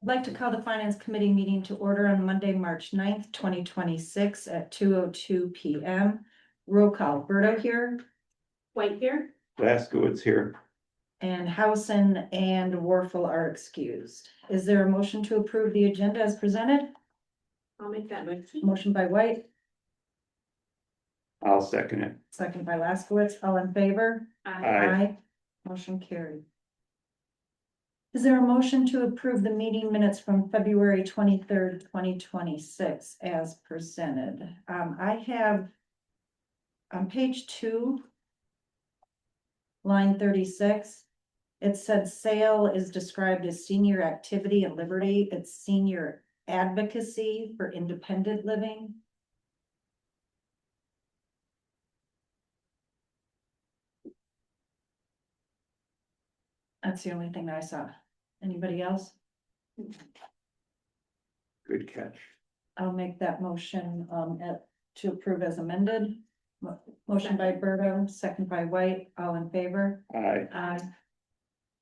I'd like to call the Finance Committee meeting to order on Monday, March 9th, 2026 at 2:02 PM. Roll call, Berto here, White here. Blaskowitz here. and Housen and Warfel are excused. Is there a motion to approve the agenda as presented? I'll make that motion. Motion by White, I'll second it. second by Laskowitz, all in favor? Aye. Motion carried. Is there a motion to approve the meeting minutes from February 23rd, 2026 as presented? I have on page 2, line 36, it said sale is described as senior activity at Liberty. It's senior advocacy for independent living. That's the only thing I saw. Anybody else? Good catch. I'll make that motion, to approve as amended. Motion by Berto, second by White, all in favor? Aye. Aye.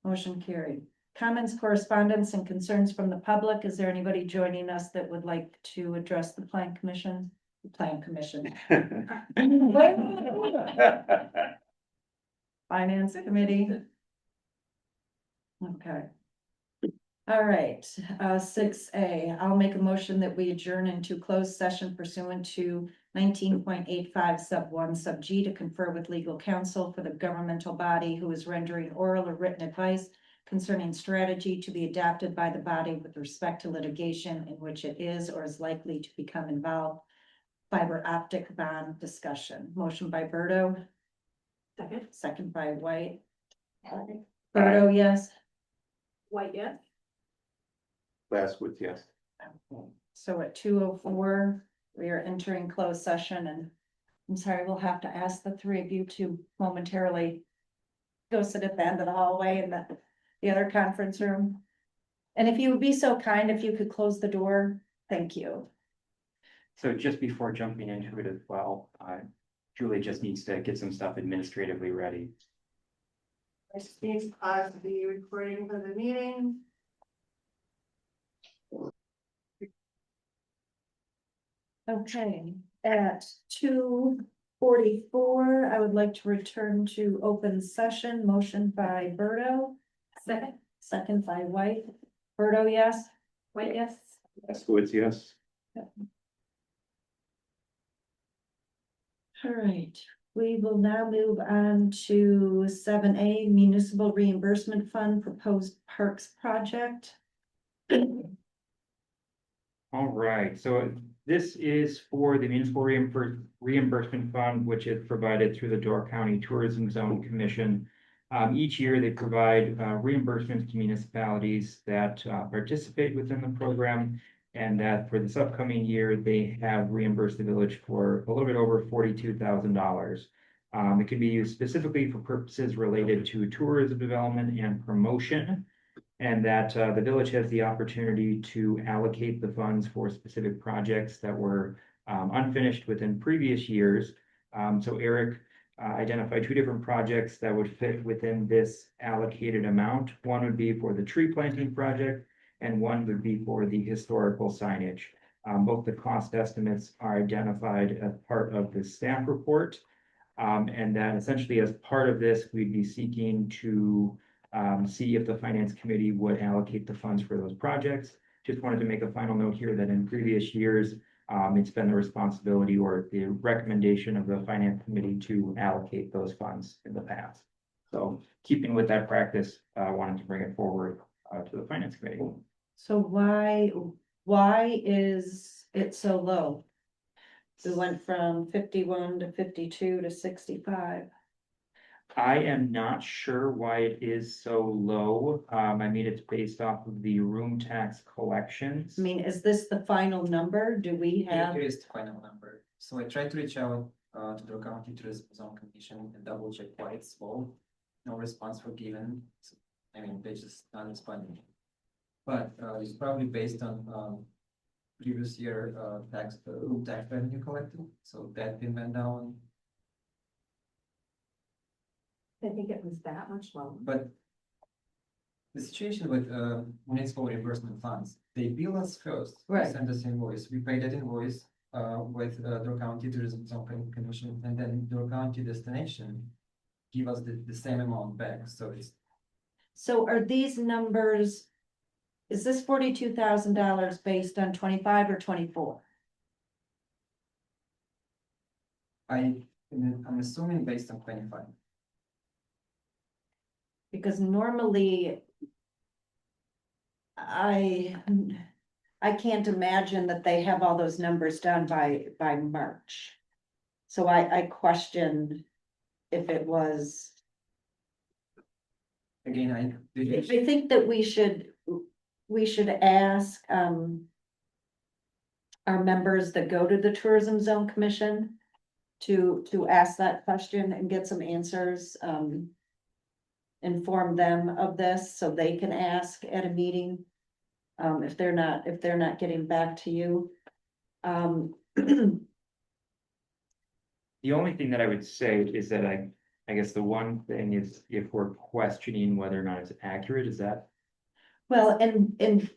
Motion carried. Comments, correspondence, and concerns from the public. Is there anybody joining us that would like to address the Plan Commission? The Plan Commission. Finance Committee. Okay. All right, 6A, I'll make a motion that we adjourn into closed session pursuant to 19.85 sub 1 sub G to confer with legal counsel for the governmental body who is rendering oral or written advice concerning strategy to be adopted by the body with respect to litigation in which it is or is likely to become involved. Fiber optic bond discussion. Motion by Berto, Second. second by White. Berto, yes. White, yes. Blaskowitz, yes. So at 2:04, we are entering closed session, and I'm sorry, we'll have to ask the three of you to momentarily go sit at the end of the hallway in the other conference room. And if you would be so kind, if you could close the door, thank you. So just before jumping into it as well, Julie just needs to get some stuff administratively ready. I just need to pause the recording for the meeting. Okay, at 2:44, I would like to return to open session. Motion by Berto, Second. second by White. Berto, yes. White, yes. Blaskowitz, yes. All right, we will now move on to 7A Municipal Reimbursement Fund Proposed Parks Project. All right, so this is for the Municipal Reimbursement Fund, which is provided through the Door County Tourism Zone Commission. Each year they provide reimbursements to municipalities that participate within the program. And that for this upcoming year, they have reimbursed the village for a little bit over $42,000. It can be used specifically for purposes related to tourism development and promotion. And that the village has the opportunity to allocate the funds for specific projects that were unfinished within previous years. So Eric identified two different projects that would fit within this allocated amount. One would be for the tree planting project, and one would be for the historical signage. Both the cost estimates are identified as part of the staff report. And that essentially as part of this, we'd be seeking to see if the Finance Committee would allocate the funds for those projects. Just wanted to make a final note here that in previous years, it's been the responsibility or the recommendation of the Finance Committee to allocate those funds in the past. So keeping with that practice, I wanted to bring it forward to the Finance Committee. So why is it so low? We went from 51 to 52 to 65. I am not sure why it is so low. I mean, it's based off of the room tax collections. I mean, is this the final number? Do we have? Here is the final number. So I tried to reach out to the County Tourism Zone Commission and double check why it's low. No response were given. So, I mean, they just not responding. But it's probably based on previous year room tax revenue collected. So that been went down. I think it was that much lower. But The situation with municipal reimbursement funds, they bill us first. They Right. Send us invoice, we pay that invoice with Door County Tourism Zone Commission, and then Door County Destination give us the same amount back, so it's, So are these numbers? Is this $42,000 based on 25 or 24? I'm assuming based on 25. Because normally. I can't imagine that they have all those numbers done by March. So I question if it was, Again, I. I think that we should ask, our members that go to the Tourism Zone Commission to ask that question and get some answers, inform them of this so they can ask at a meeting. If they're not getting back to you. The only thing that I would say is that I guess the one thing is if we're questioning whether or not it's accurate, is that? Well, and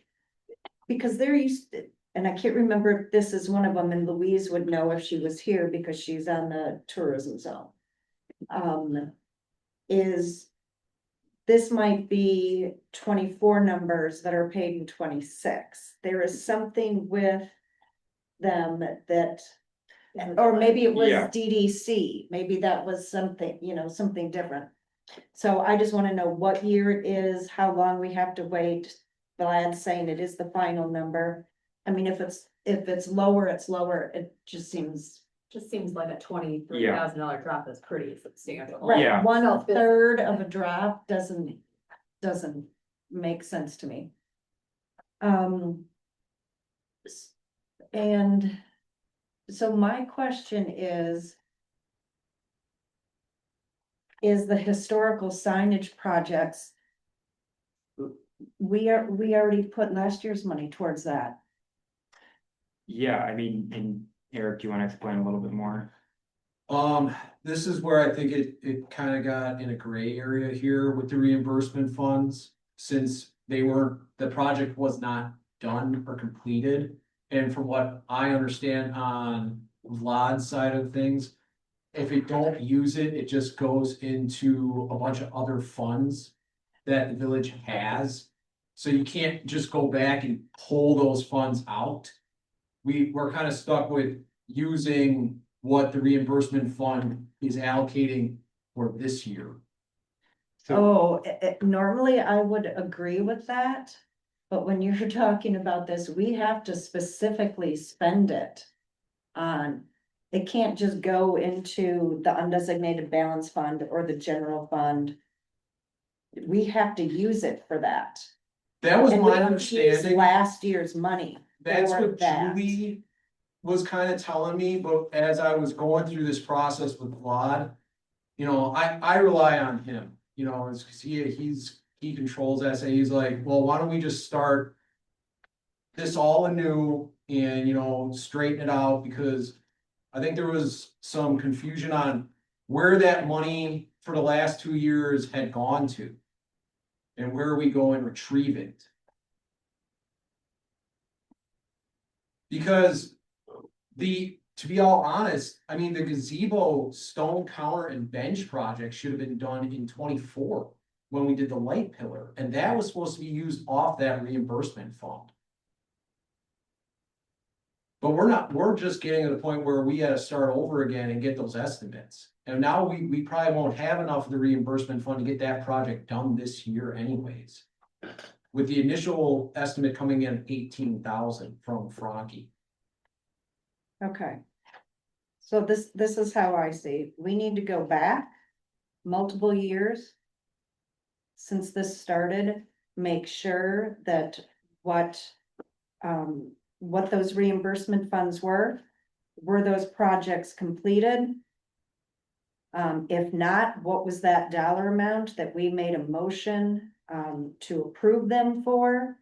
because they're used, and I can't remember if this is one of them, and Louise would know if she was here because she's on the tourism zone. Is this might be 24 numbers that are paid in 26. There is something with them that, or maybe it was Yeah. DDC, maybe that was something, something different. So I just want to know what year it is, how long we have to wait. Vlad's saying it is the final number. I mean, if it's lower, it's lower. It just seems. Just seems like a $23,000 drop is pretty substantial. Right, Yeah. 1/3 of a drop doesn't make sense to me. And so my question is the historical signage projects, we already put last year's money towards that. Yeah, I mean, and Eric, do you want to explain a little bit more? This is where I think it kind of got in a gray area here with the reimbursement funds. Since the project was not done or completed. And from what I understand on Vlad's side of things, if you don't use it, it just goes into a bunch of other funds that the village has. So you can't just go back and pull those funds out. We're kind of stuck with using what the reimbursement fund is allocating for this year. Oh, normally I would agree with that, but when you're talking about this, we have to specifically spend it on. It can't just go into the undesignated balance fund or the general fund. We have to use it for that. That was And we my don't use understanding. last year's money. That's for what that. Julie was kind of telling me, but as I was going through this process with Vlad, I rely on him, it's because he controls SA. He's like, well, why don't we just start this all anew and, straighten it out, because I think there was some confusion on where that money for the last 2 years had gone to. And where we go and retrieve it. Because to be all honest, I mean, the gazebo, stone counter and bench project should have been done in 24 when we did the light pillar, and that was supposed to be used off that reimbursement fund. But we're just getting to the point where we gotta start over again and get those estimates. And now we probably won't have enough of the reimbursement fund to get that project done this year anyways. With the initial estimate coming in 18,000 from Frankie. Okay. So this is how I see it. We need to go back multiple years. Since this started, make sure that what those reimbursement funds were those projects completed? If not, what was that dollar amount that we made a motion to approve them for?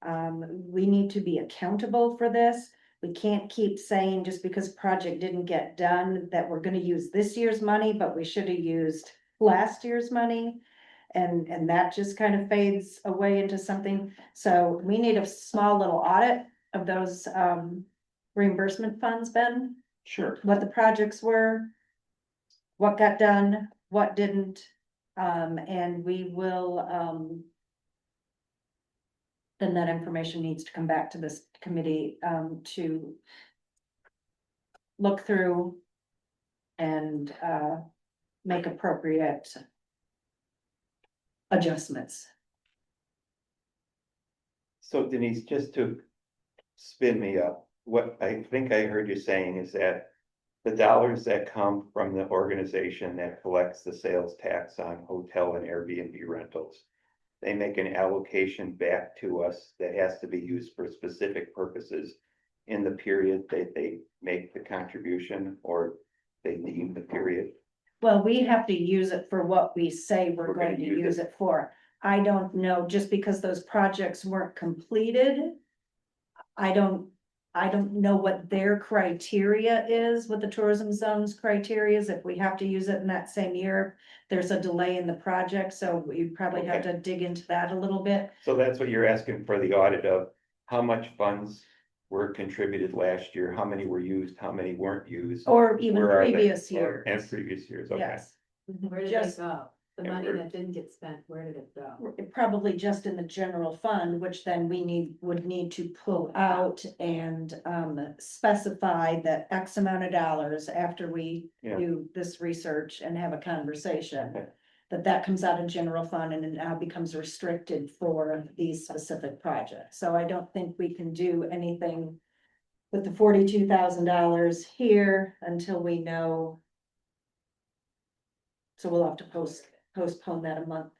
We need to be accountable for this. We can't keep saying just because project didn't get done that we're gonna use this year's money, but we should have used last year's money. and that just kind of fades away into something. So we need a small little audit of those, reimbursement funds, Ben, Sure. what the projects were, what got done, what didn't, and we will, then that information needs to come back to this committee, to look through and, make appropriate adjustments. So Denise, just to spin me up, what I think I heard you saying is that the dollars that come from the organization that collects the sales tax on hotel and Airbnb rentals, they make an allocation back to us that has to be used for specific purposes in the period that they make the contribution, or they deem the period. Well, we have to use it for what we say we're We're gonna going to use use it. it for. I don't know, just because those projects weren't completed. I don't know what their criteria is, what the tourism zones criteria is, if we have to use it in that same year. There's a delay in the project, so we probably have to dig into that a little bit. So that's what you're asking for the audit of, how much funds were contributed last year, how many were used, how many weren't used. Or even Where are they? previous Or- years, And previous years, okay. yes. Where did Just- it go? The Yeah, money where- that didn't get spent, where did it go? Probably just in the general fund, which then would need to pull out and specify that X amount of dollars after we Yeah. do this research and have a conversation. Okay. That comes out of general fund and it now becomes restricted for these specific projects. So I don't think we can do anything with the $42,000 here until we know. So we'll have to postpone that a month.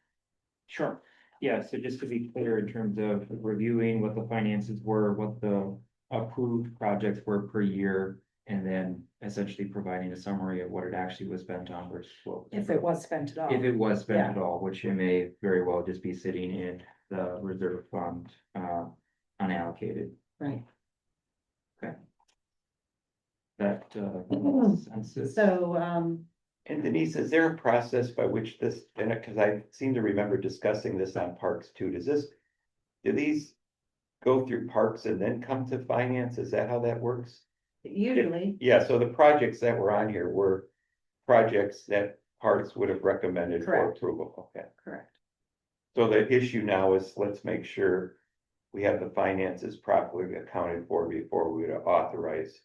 Sure. Yeah, so just to be clear in terms of reviewing what the finances were, what the approved projects were per year, and then essentially providing a summary of what it actually was spent on versus what. If it was spent at all. If it was spent at all, which it may very well just be sitting in the reserve fund, unallocated. Right. That, census. So, And Denise, is there a process by which this, and because I seem to remember discussing this on parks too, do these go through parks and then come to finance? Is that how that works? usually, Yeah, so the projects that were on here were projects that parks would have recommended for Correct. approval, okay? correct. So the issue now is, let's make sure we have the finances properly accounted for before we would authorize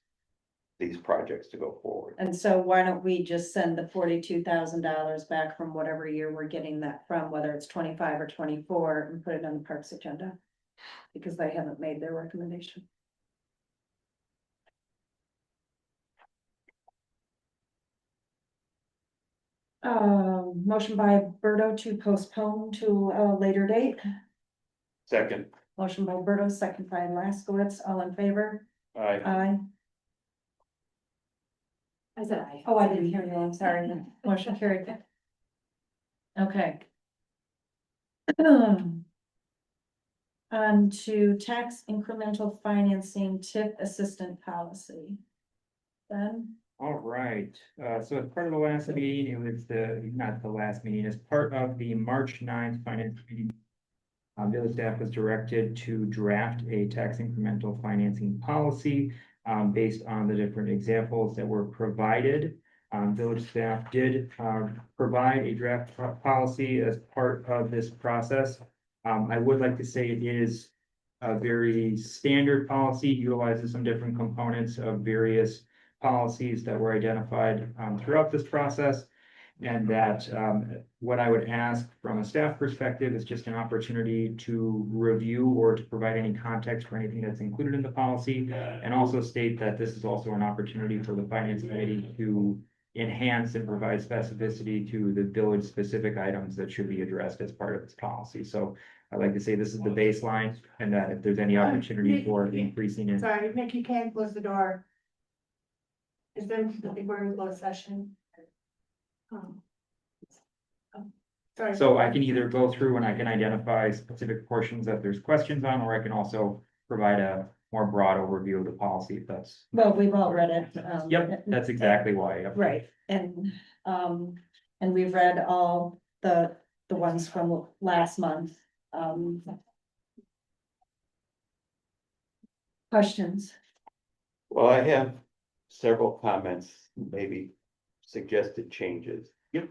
these projects to go forward. And so why don't we just send the $42,000 back from whatever year we're getting that from, whether it's 25 or 24, and put it on the parks agenda? Because they haven't made their recommendation. Motion by Berto to postpone to a later date. Second, Motion by Berto, second by Laskowitz, all in favor? I, Aye. I said I. Oh, I didn't hear you, I'm sorry, motion carried. Okay. On to tax incremental financing TIP assistant policy. Ben? All right, so as part of the last meeting, it was not the last meeting, as part of the March 9th finance meeting. Village staff was directed to draft a tax incremental financing policy, based on the different examples that were provided. Village staff did, provide a draft policy as part of this process. I would like to say it is a very standard policy, utilizes some different components of various policies that were identified throughout this process. And that what I would ask from a staff perspective is just an opportunity to review or to provide any context for anything that's included in the policy. And also state that this is also an opportunity for the finance committee to enhance and provide specificity to the village specific items that should be addressed as part of this policy. So I'd like to say this is the baseline, and that if there's any opportunity for increasing it. Sorry, Nick, you can't close the door. Is there, I think we're in closed session. Sorry. So I can either go through and I can identify specific portions that there's questions on, or I can also provide a more broad overview of the policy if that's. Well, we've all read it. Yep, that's exactly why. Right, and we've read all the the ones from last month. Questions? Well, I have several comments, maybe suggested changes. And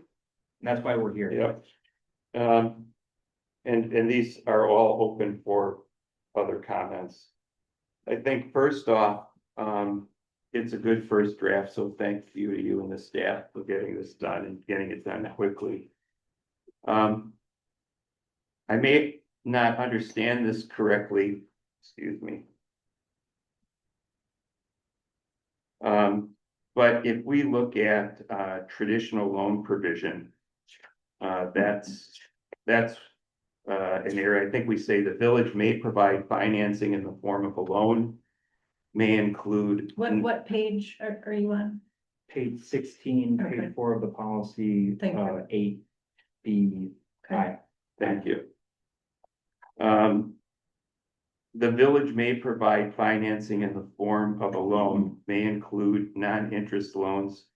that's why we're here. Yep. And these are all open for other comments. I think first off, it's a good first draft, so thank you to you and the staff for getting this done and getting it done quickly. I may not understand this correctly, excuse me. But if we look at traditional loan provision, that's an area, I think we say the village may provide financing in the form of a loan, may include. What page are you on? Page 16, Okay. page 4 of the policy, Thank you. 8B. Okay. Thank you. The village may provide financing in the form of a loan, may include non-interest loans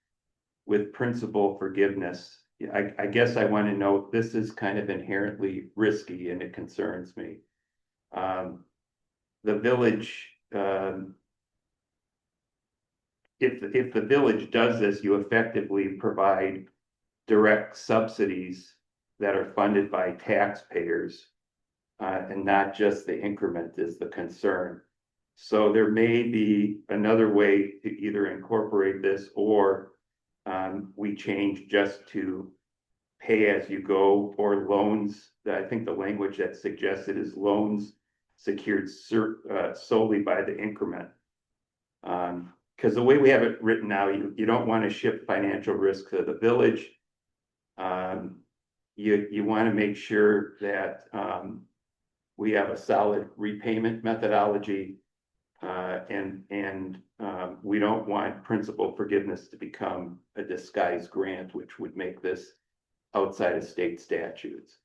with principal forgiveness. I guess I want to note, this is kind of inherently risky and it concerns me. The village, if the village does this, you effectively provide direct subsidies that are funded by taxpayers, and not just the increment is the concern. So there may be another way to either incorporate this or we change just to pay as you go or loans. I think the language that's suggested is loans secured solely by the increment. Because the way we have it written now, you don't want to shift financial risk to the village. You want to make sure that we have a solid repayment methodology, and we don't want principal forgiveness to become a disguised grant, which would make this outside of state statutes.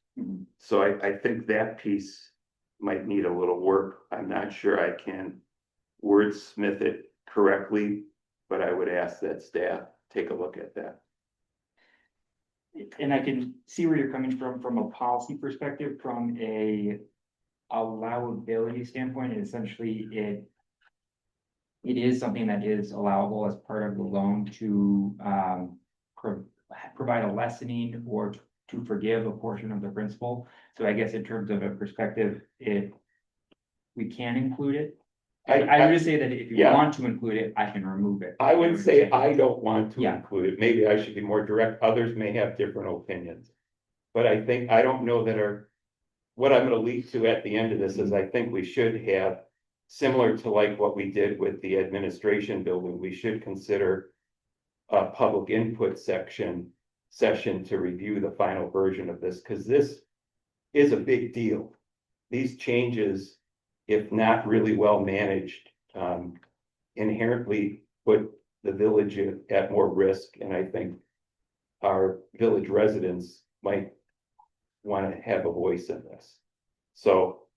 So I think that piece might need a little work. I'm not sure I can wordsmith it correctly, but I would ask that staff take a look at that. And I can see where you're coming from a policy perspective, from a allowability standpoint. And essentially it is something that is allowable as part of the loan to provide a lessening or to forgive a portion of the principal. So I guess in terms of a perspective, we can include it. I would just say that if you Yeah. want to include it, I can remove it. I would say I don't want to Yeah. include it. Maybe I should be more direct. Others may have different opinions. But I don't know that what I'm gonna lead to at the end of this is I think we should have, similar to like what we did with the administration building, we should consider a public input session to review the final version of this, because this is a big deal. These changes, if not really well managed, inherently put the village at more risk, and I think our village residents might want to have a voice in this. So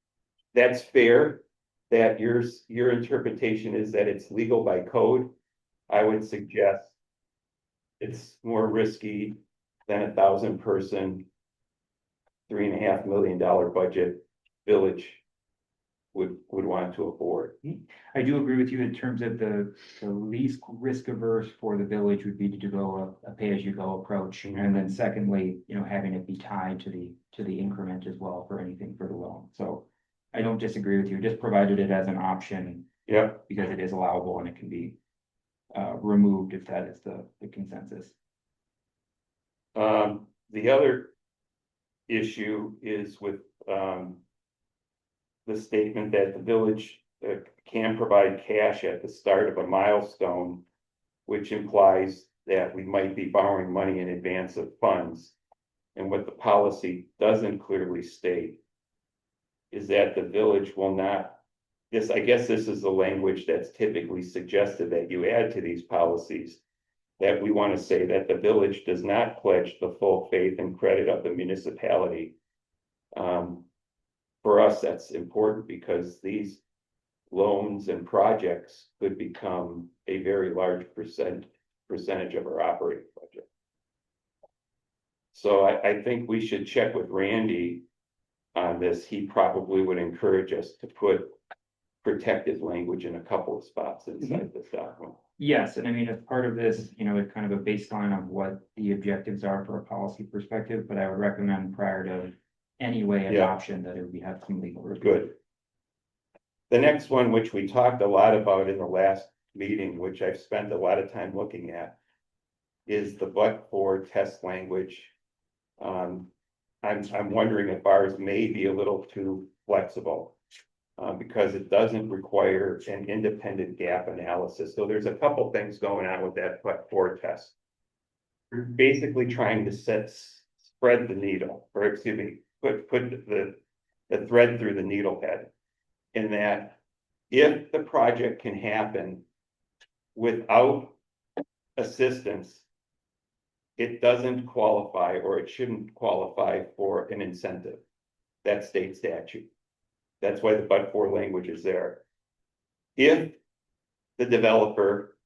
that's fair, that your interpretation is that it's legal by code. I would suggest it's more risky than 1,000-person, $3.5 million budget village would want to afford. I do agree with you in terms of the least risk averse for the village would be to do a pay-as-you-go approach. And then secondly, having it be tied to the increment as well for anything for the loan. So I don't disagree with you, just provided it as an option. Yep. Because it is allowable and it can be removed if that is the consensus. The other issue is with the statement that the village can provide cash at the start of a milestone, which implies that we might be borrowing money in advance of funds. And what the policy doesn't clearly state is that the village will not, I guess this is the language that's typically suggested that you add to these policies, that we want to say that the village does not pledge the full faith and credit of the municipality. For us, that's important because these loans and projects could become a very large percentage of our operating budget. So I think we should check with Randy on this. He probably would encourage us to put protected language in a couple of spots inside this document. Yes, and I mean, as part of this, it's kind of a baseline of what the objectives are for a policy perspective, but I would recommend prior to any way Yeah. adoption that it would have some legal review. Good. The next one, which we talked a lot about in the last meeting, which I've spent a lot of time looking at, is the but-for test language. I'm wondering if ours may be a little too flexible. Because it doesn't require an independent gap analysis. So there's a couple things going on with that but-for test. You're basically trying to spread the needle, or excuse me, put the thread through the needle head. In that, if the project can happen without assistance, it doesn't qualify, or it shouldn't qualify for an incentive. That's state statute. That's why the but-for language is there. If the developer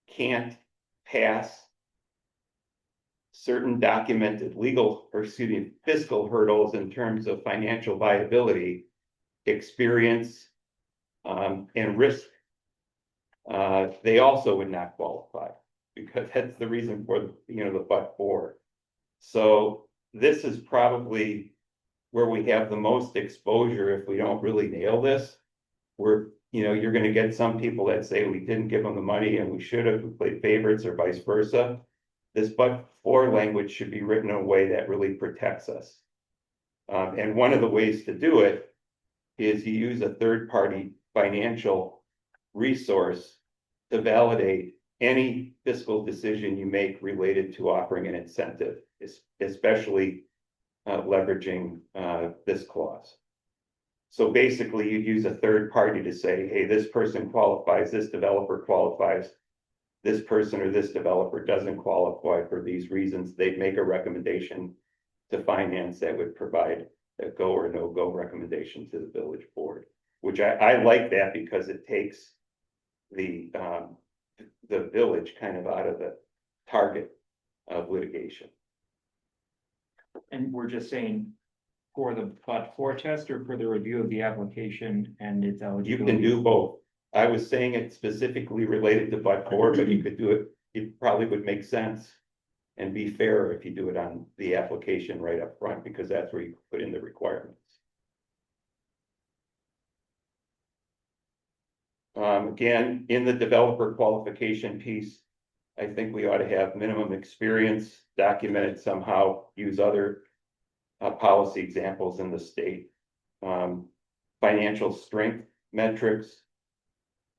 can't pass certain documented legal, or excuse me, fiscal hurdles in terms of financial viability, experience, and risk, they also would not qualify, because that's the reason for, the but-for. So this is probably where we have the most exposure if we don't really nail this. You're gonna get some people that say we didn't give them the money and we should have, we played favorites, or vice versa. This but-for language should be written in a way that really protects us. And one of the ways to do it is you use a third-party financial resource to validate any fiscal decision you make related to offering an incentive, especially leveraging this clause. So basically, you use a third party to say, hey, this person qualifies, this developer qualifies, this person or this developer doesn't qualify for these reasons. They'd make a recommendation to finance that would provide a go or no go recommendation to the village board, which I like that, because it takes the village kind of out of the target of litigation. And we're just saying for the but-for test, or for the review of the application and its You eligibility? can do both. I was saying it specifically related to but-for, but you could do it, it probably would make sense and be fair if you do it on the application right up front, because that's where you put in the requirements. Again, in the developer qualification piece, I think we ought to have minimum experience documented somehow, use other policy examples in the state, financial strength metrics.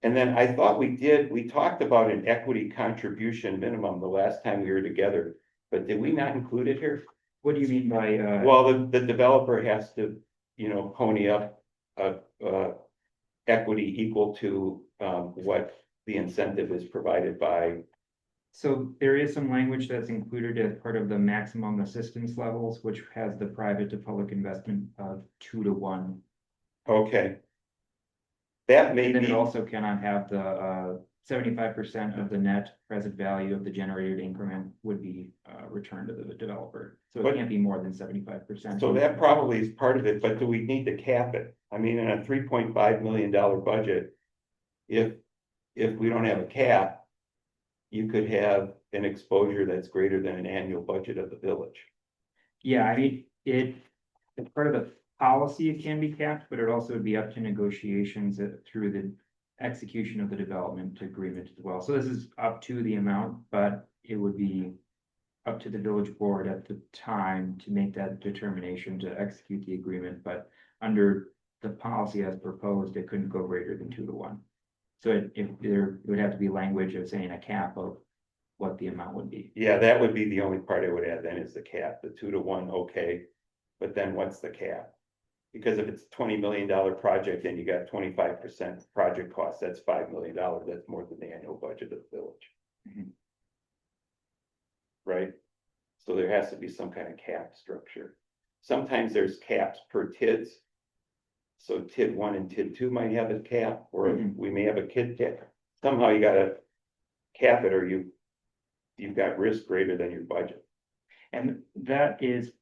And then I thought we talked about an equity contribution minimum the last time we were together, but did we not include it here? What do you mean by, Well, the developer has to, pony up equity equal to what the incentive is provided by. so there is some language that's included as part of the maximum assistance levels, which has the private to public investment of 2-to-1. Okay. That may And then be, it also cannot have the 75% of the net present value of the generated increment would be returned to the developer. So But- it can't be more than 75%. so that probably is part of it, but do we need to cap it? I mean, in a $3.5 million budget, if we don't have a cap, you could have an exposure that's greater than an annual budget of the village. Yeah, I mean, it's part of the policy, it can be capped, but it also would be up to negotiations through the execution of the development agreement as well. So this is up to the amount, but it would be up to the village board at the time to make that determination to execute the agreement, but under the policy as proposed, it couldn't go greater than 2-to-1. So there would have to be language of saying a cap of what the amount would be. Yeah, that would be the only part I would add then, is the cap, the 2-to-1, okay. But then what's the cap? Because if it's a $20 million project and you got 25% project cost, that's $5 million. That's more than the annual budget of the village. Mhm. Right? So there has to be some kind of cap structure. Sometimes there's caps per TIDs. So TID 1 and TID 2 might have a cap, or Mhm. we may have a KID cap. Somehow you gotta cap it, or you've got risk greater than your budget. And that is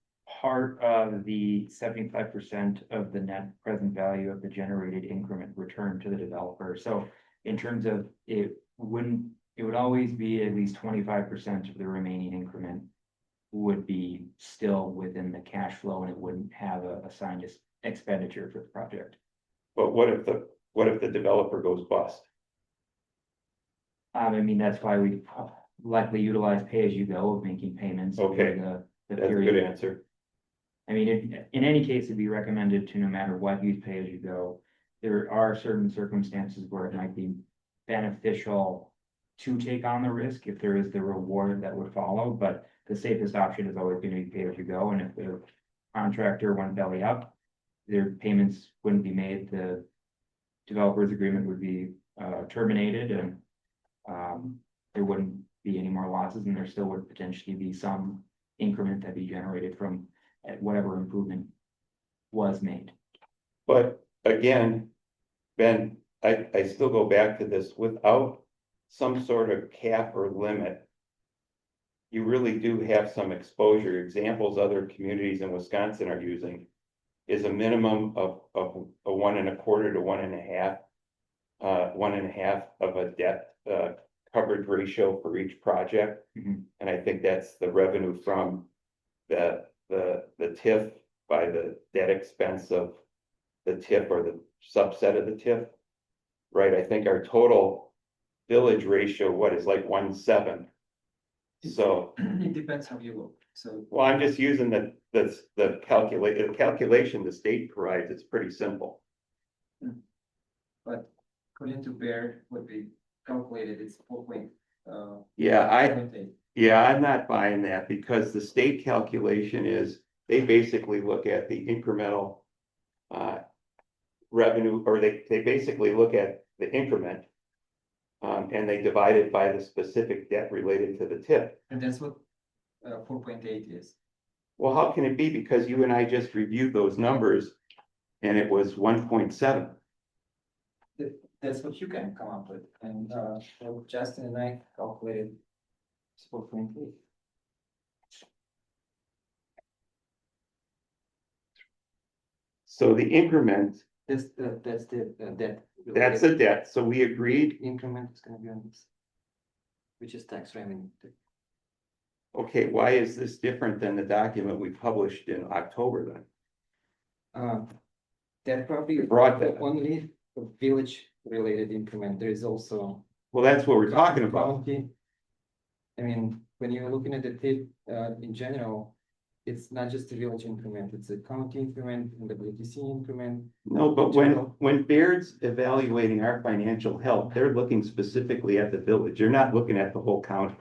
part of the 75% of the net present value of the generated increment returned to the developer. So in terms of it would always be at least 25% of the remaining increment would be still within the cash flow, and it wouldn't have a assigned expenditure for the project. But what if the developer goes bust? I mean, that's why we likely utilize pay-as-you-go of making payments. over Okay, the That's a period. good answer. I mean, in any case, it'd be recommended to, no matter what, use pay-as-you-go. There are certain circumstances where it might be beneficial to take on the risk if there is the reward that would follow, but the safest option is always going to be pay-as-you-go, and if the contractor went belly up, their payments wouldn't be made, the developer's agreement would be terminated, and there wouldn't be any more losses, and there still would potentially be some increment that be generated from whatever improvement was made. But again, Ben, I still go back to this, without some sort of cap or limit, you really do have some exposure. Examples other communities in Wisconsin are using is a minimum of a 1.25 to 1.5, 1.5 of a debt coverage ratio for each project. Mhm. And I think that's the revenue from the TIF by the debt expense of the TIF or the subset of the TIF. Right, I think our total village ratio, what is like 1.7? So, It depends how you look, so. well, I'm just using the calculation the state provides, it's pretty simple. But according to Bear, what we calculated, it's 4.8. Yeah, I'm not buying that because the state calculation is, they basically look at the incremental revenue, or they basically look at the increment. And they divide it by the specific debt related to the tip. And that's what 4.8 is. Well, how can it be? Because you and I just reviewed those numbers and it was 1.7. That's what you can come up with, and so Justin and I calculated it's 4.8. So the increment, That's the debt. that's a debt, so we agreed, Increment is gonna be on this. Which is tax revenue. okay, why is this different than the document we published in October then? That probably Brought that. only village related increment, there is also. Well, that's what we're talking about. County. I mean, when you're looking at the tip, in general, it's not just a village increment, it's a county increment and the WTC increment. No, but when Baird's evaluating our financial health, they're looking specifically at the village. They're not looking at the whole county.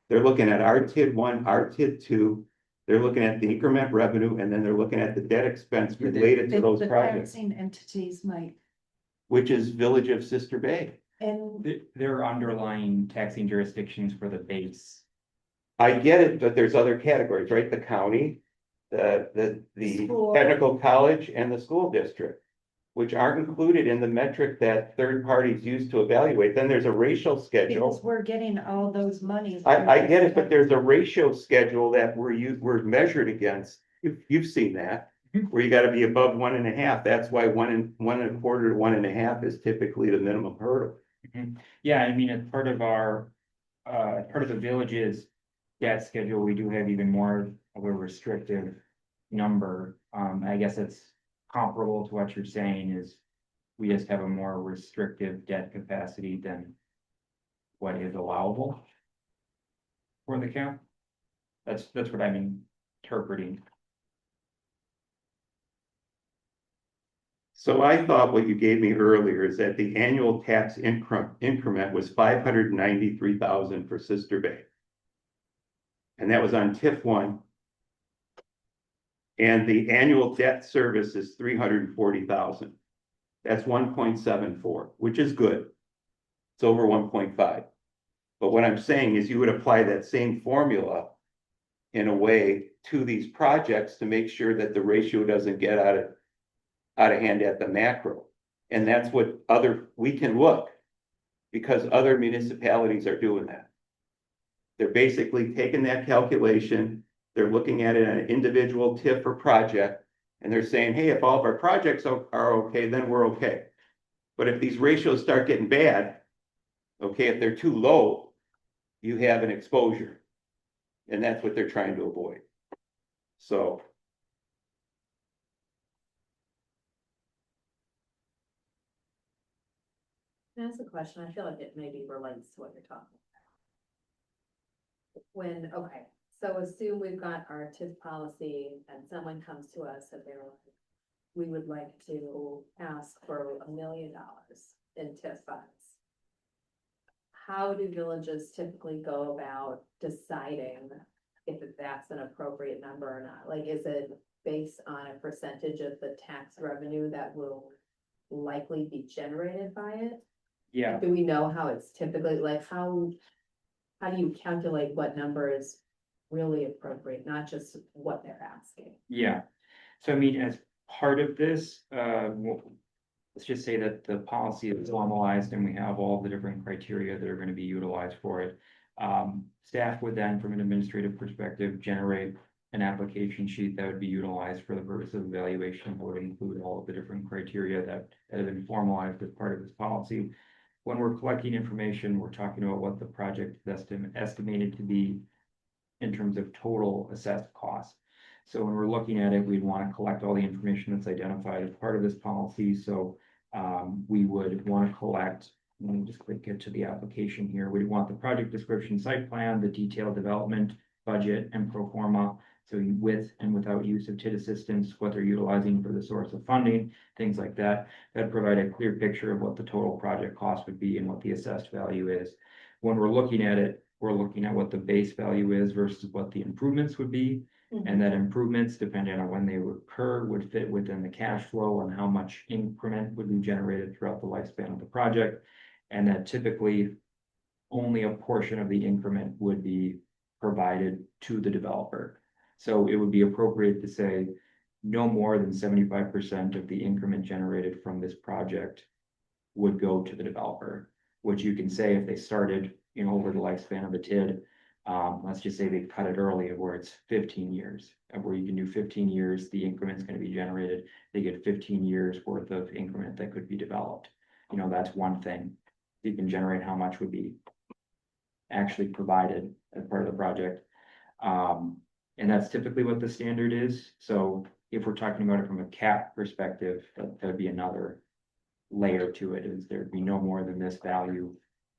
They're looking at our TID 1, our TID 2. They're looking at the increment revenue, and then they're looking at the debt expense related to those The projects, taxing entities might, which is Village of Sister Bay. and There are underlying taxing jurisdictions for the base. I get it, but there's other categories, right? The county, the School. technical college and the school district, which aren't included in the metric that third parties use to evaluate. Then there's a ratio schedule. because we're getting all those monies. I get it, but there's a ratio schedule that we're measured against. You've seen that, where you gotta be above 1.5. That's why 1.25 to 1.5 is typically the minimum hurdle. Yeah, I mean, as part of our, part of the village's debt schedule, we do have even more of a restrictive number. I guess it's comparable to what you're saying is we just have a more restrictive debt capacity than what is allowable for the cap. That's what I'm interpreting. So I thought what you gave me earlier is that the annual tax increment was 593,000 for Sister Bay. And that was on TIF 1. And the annual debt service is 340,000. That's 1.74, which is good. It's over 1.5. But what I'm saying is you would apply that same formula in a way to these projects to make sure that the ratio doesn't get out of hand at the macro. And that's what we can look, because other municipalities are doing that. They're basically taking that calculation They're looking at it on an individual TIF or project, and they're saying, hey, if all of our projects are okay, then we're okay. But if these ratios start getting bad, okay, if they're too low, you have an exposure. And that's what they're trying to avoid. So, That's a question. I feel like it maybe relates to what you're talking about. When, okay, so assume we've got our TIF policy and someone comes to us and they're like, we would like to ask for $1 million in TIF funds. How do villages typically go about deciding if that's an appropriate number or not? Like, is it based on a percentage of the tax revenue that will likely be generated by it? Yeah, Do we know how it's typically, like, how do you calculate what number is really appropriate, not just what they're asking? yeah. So I mean, as part of this, let's just say that the policy is formalized and we have all the different criteria that are going to be utilized for it. Staff would then, from an administrative perspective, generate an application sheet that would be utilized for the purpose of evaluation, that would include all of the different criteria that have been formalized as part of this policy. When we're collecting information, we're talking about what the project is estimated to be in terms of total assessed cost. So when we're looking at it, we'd want to collect all the information that's identified as part of this policy. So we would want to collect, let me just quick get to the application here. We'd want the project description, site plan, the detailed development, budget, and pro forma. So with and without use of TID assistance, what they're utilizing for the source of funding, things like that. That'd provide a clear picture of what the total project cost would be and what the assessed value is. When we're looking at it, we're looking at what the base value is versus what the improvements would be. And that improvements, depending on when they would occur, would fit within the cash flow and how much increment would be generated throughout the lifespan of the project. And that typically only a portion of the increment would be provided to the developer. So it would be appropriate to say no more than 75% of the increment generated from this project would go to the developer, which you can say if they started, over the lifespan of the TID. Let's just say they cut it early where it's 15 years, where you can do 15 years, the increment's going to be generated. They get 15 years worth of increment that could be developed. That's one thing. You can generate how much would be actually provided as part of the project. And that's typically what the standard is. So if we're talking about it from a cap perspective, that'd be another layer to it, is there'd be no more than this value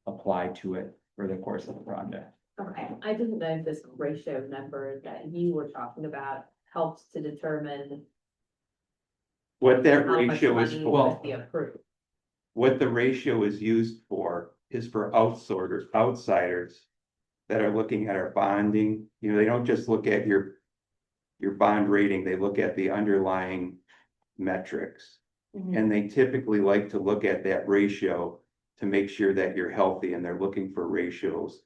applied to it for the course of the project. Okay, I didn't know if this ratio number that you were talking about helps to determine what that how much ratio is money for, would be approved. what the ratio is used for is for outsiders that are looking at our bonding. They don't just look at your bond rating, they look at the underlying metrics. And they typically like to look at that ratio to make sure that you're healthy, and they're looking for ratios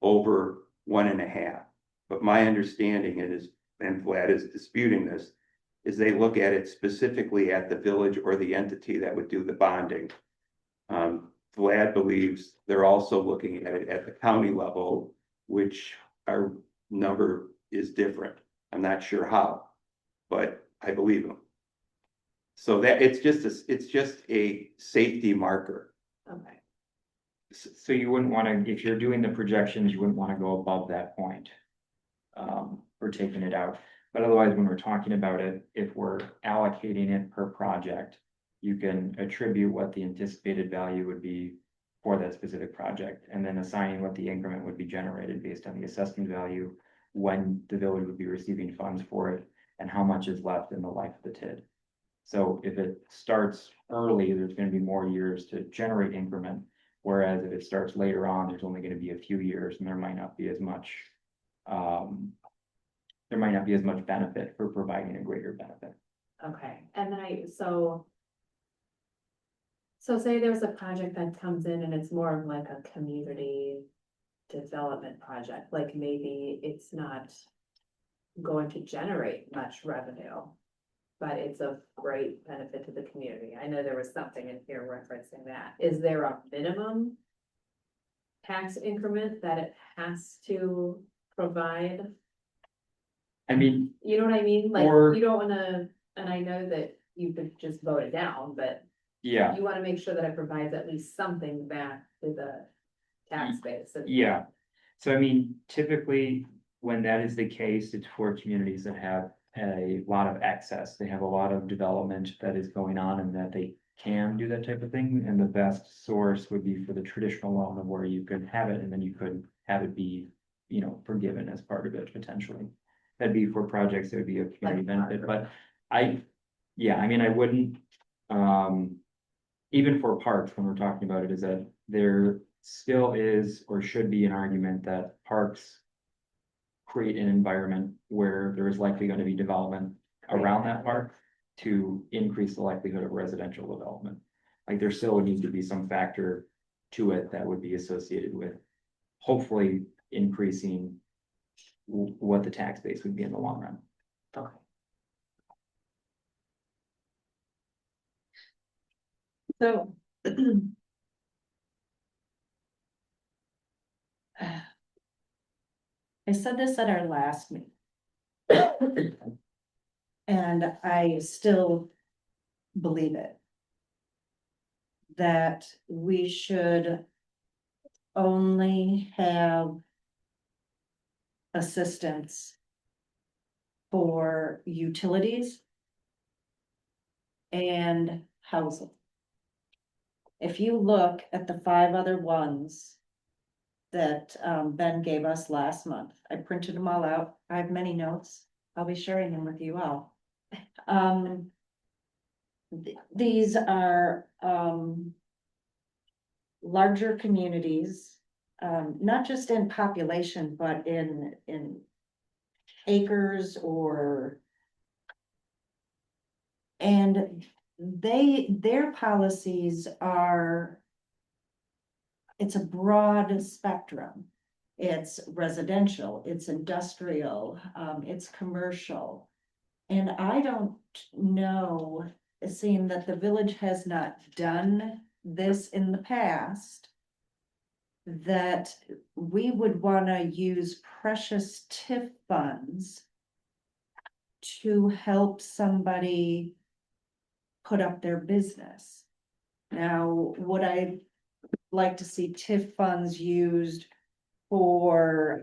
over 1.5. But my understanding is, and Vlad is disputing this, is they look at it specifically at the village or the entity that would do the bonding. Vlad believes they're also looking at it at the county level, which our number is different. I'm not sure how, but I believe him. So that it's just a safety marker. Okay, So you wouldn't want to, if you're doing the projections, you wouldn't want to go above that point. Or taking it out. But otherwise, when we're talking about it, if we're allocating it per project, you can attribute what the anticipated value would be for that specific project, and then assigning what the increment would be generated based on the assessment value, when the village would be receiving funds for it, and how much is left in the life of the TID. So if it starts early, there's going to be more years to generate increment. Whereas if it starts later on, there's only going to be a few years, and there might not be as much benefit for providing a greater benefit. okay, and then so say there's a project that comes in and it's more of like a community development project, like maybe it's not going to generate much revenue, but it's of great benefit to the community. I know there was something in here referencing that. Is there a minimum tax increment that it has to provide I mean, You know what I mean? Like, Or- you don't wanna, and I know that you could just vote it down, but yeah, you wanna make sure that it provides at least something back to the tax base. And- yeah. So I mean, typically, when that is the case, it's for communities that have a lot of access. They have a lot of development that is going on and that they can do that type of thing. And the best source would be for the traditional loan of where you could have it and then you could have it be, you know, forgiven as part of it potentially. That'd be for projects that would be a community benefit, but yeah, I mean, I wouldn't, even for parks, when we're talking about it, is that there still is or should be an argument that parks create an environment where there is likely going to be development around that park to increase the likelihood of residential development. Like there still needs to be some factor to it that would be associated with hopefully increasing what the tax base would be in the long run. Okay. So. I said this at our last meeting. And I still believe it. That we should only have assistance for utilities and housing. If you look at the 5 other ones that Ben gave us last month, I printed them all out. I have many notes. I'll be sharing them with you all. These are larger communities, not just in population, but in acres or. And their policies are. It's a broad spectrum. It's residential, it's industrial, it's commercial. And I don't know, seeing that the village has not done this in the past, that we would wanna use precious TIF funds to help somebody put up their business. Now, would I like to see TIF funds used for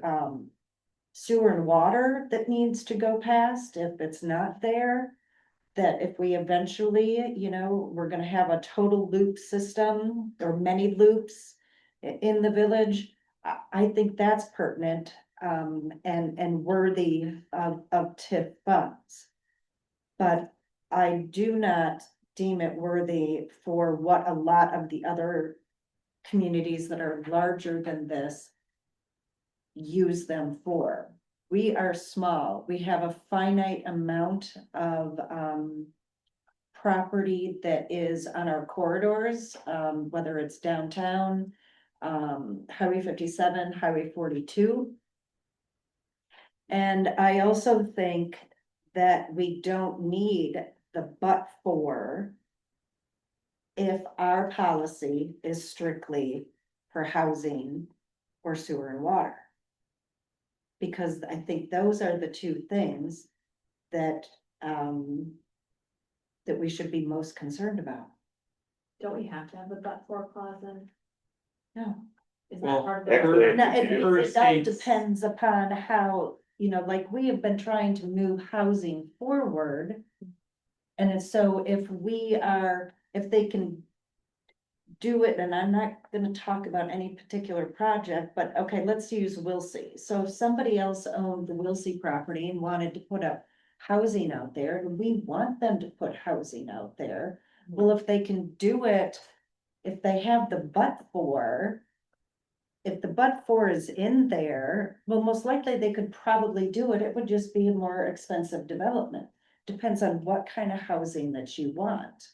sewer and water that needs to go past if it's not there? That if we eventually, you know, we're gonna have a total loop system or many loops in the village, I think that's pertinent and worthy of TIF funds. But I do not deem it worthy for what a lot of the other communities that are larger than this use them for. We are small. We have a finite amount of property that is on our corridors, whether it's downtown, Highway 57, Highway 42. And I also think that we don't need the but for if our policy is strictly for housing or sewer and water. Because I think those are the 2 things that that we should be most concerned about. Don't we have to have a but-for clause in? No. Is Well, that part of the? actually, Now, it For all states- depends upon how, you know, like we have been trying to move housing forward. And so if they can do it, and I'm not gonna talk about any particular project, but okay, let's use Wilsey. So if somebody else owned the Wilsey property and wanted to put up housing out there, we want them to put housing out there. Well, if they can do it, if they have the but for, if the but for is in there, well, most likely they could probably do it. It would just be a more expensive development. Depends on what kind of housing that you want.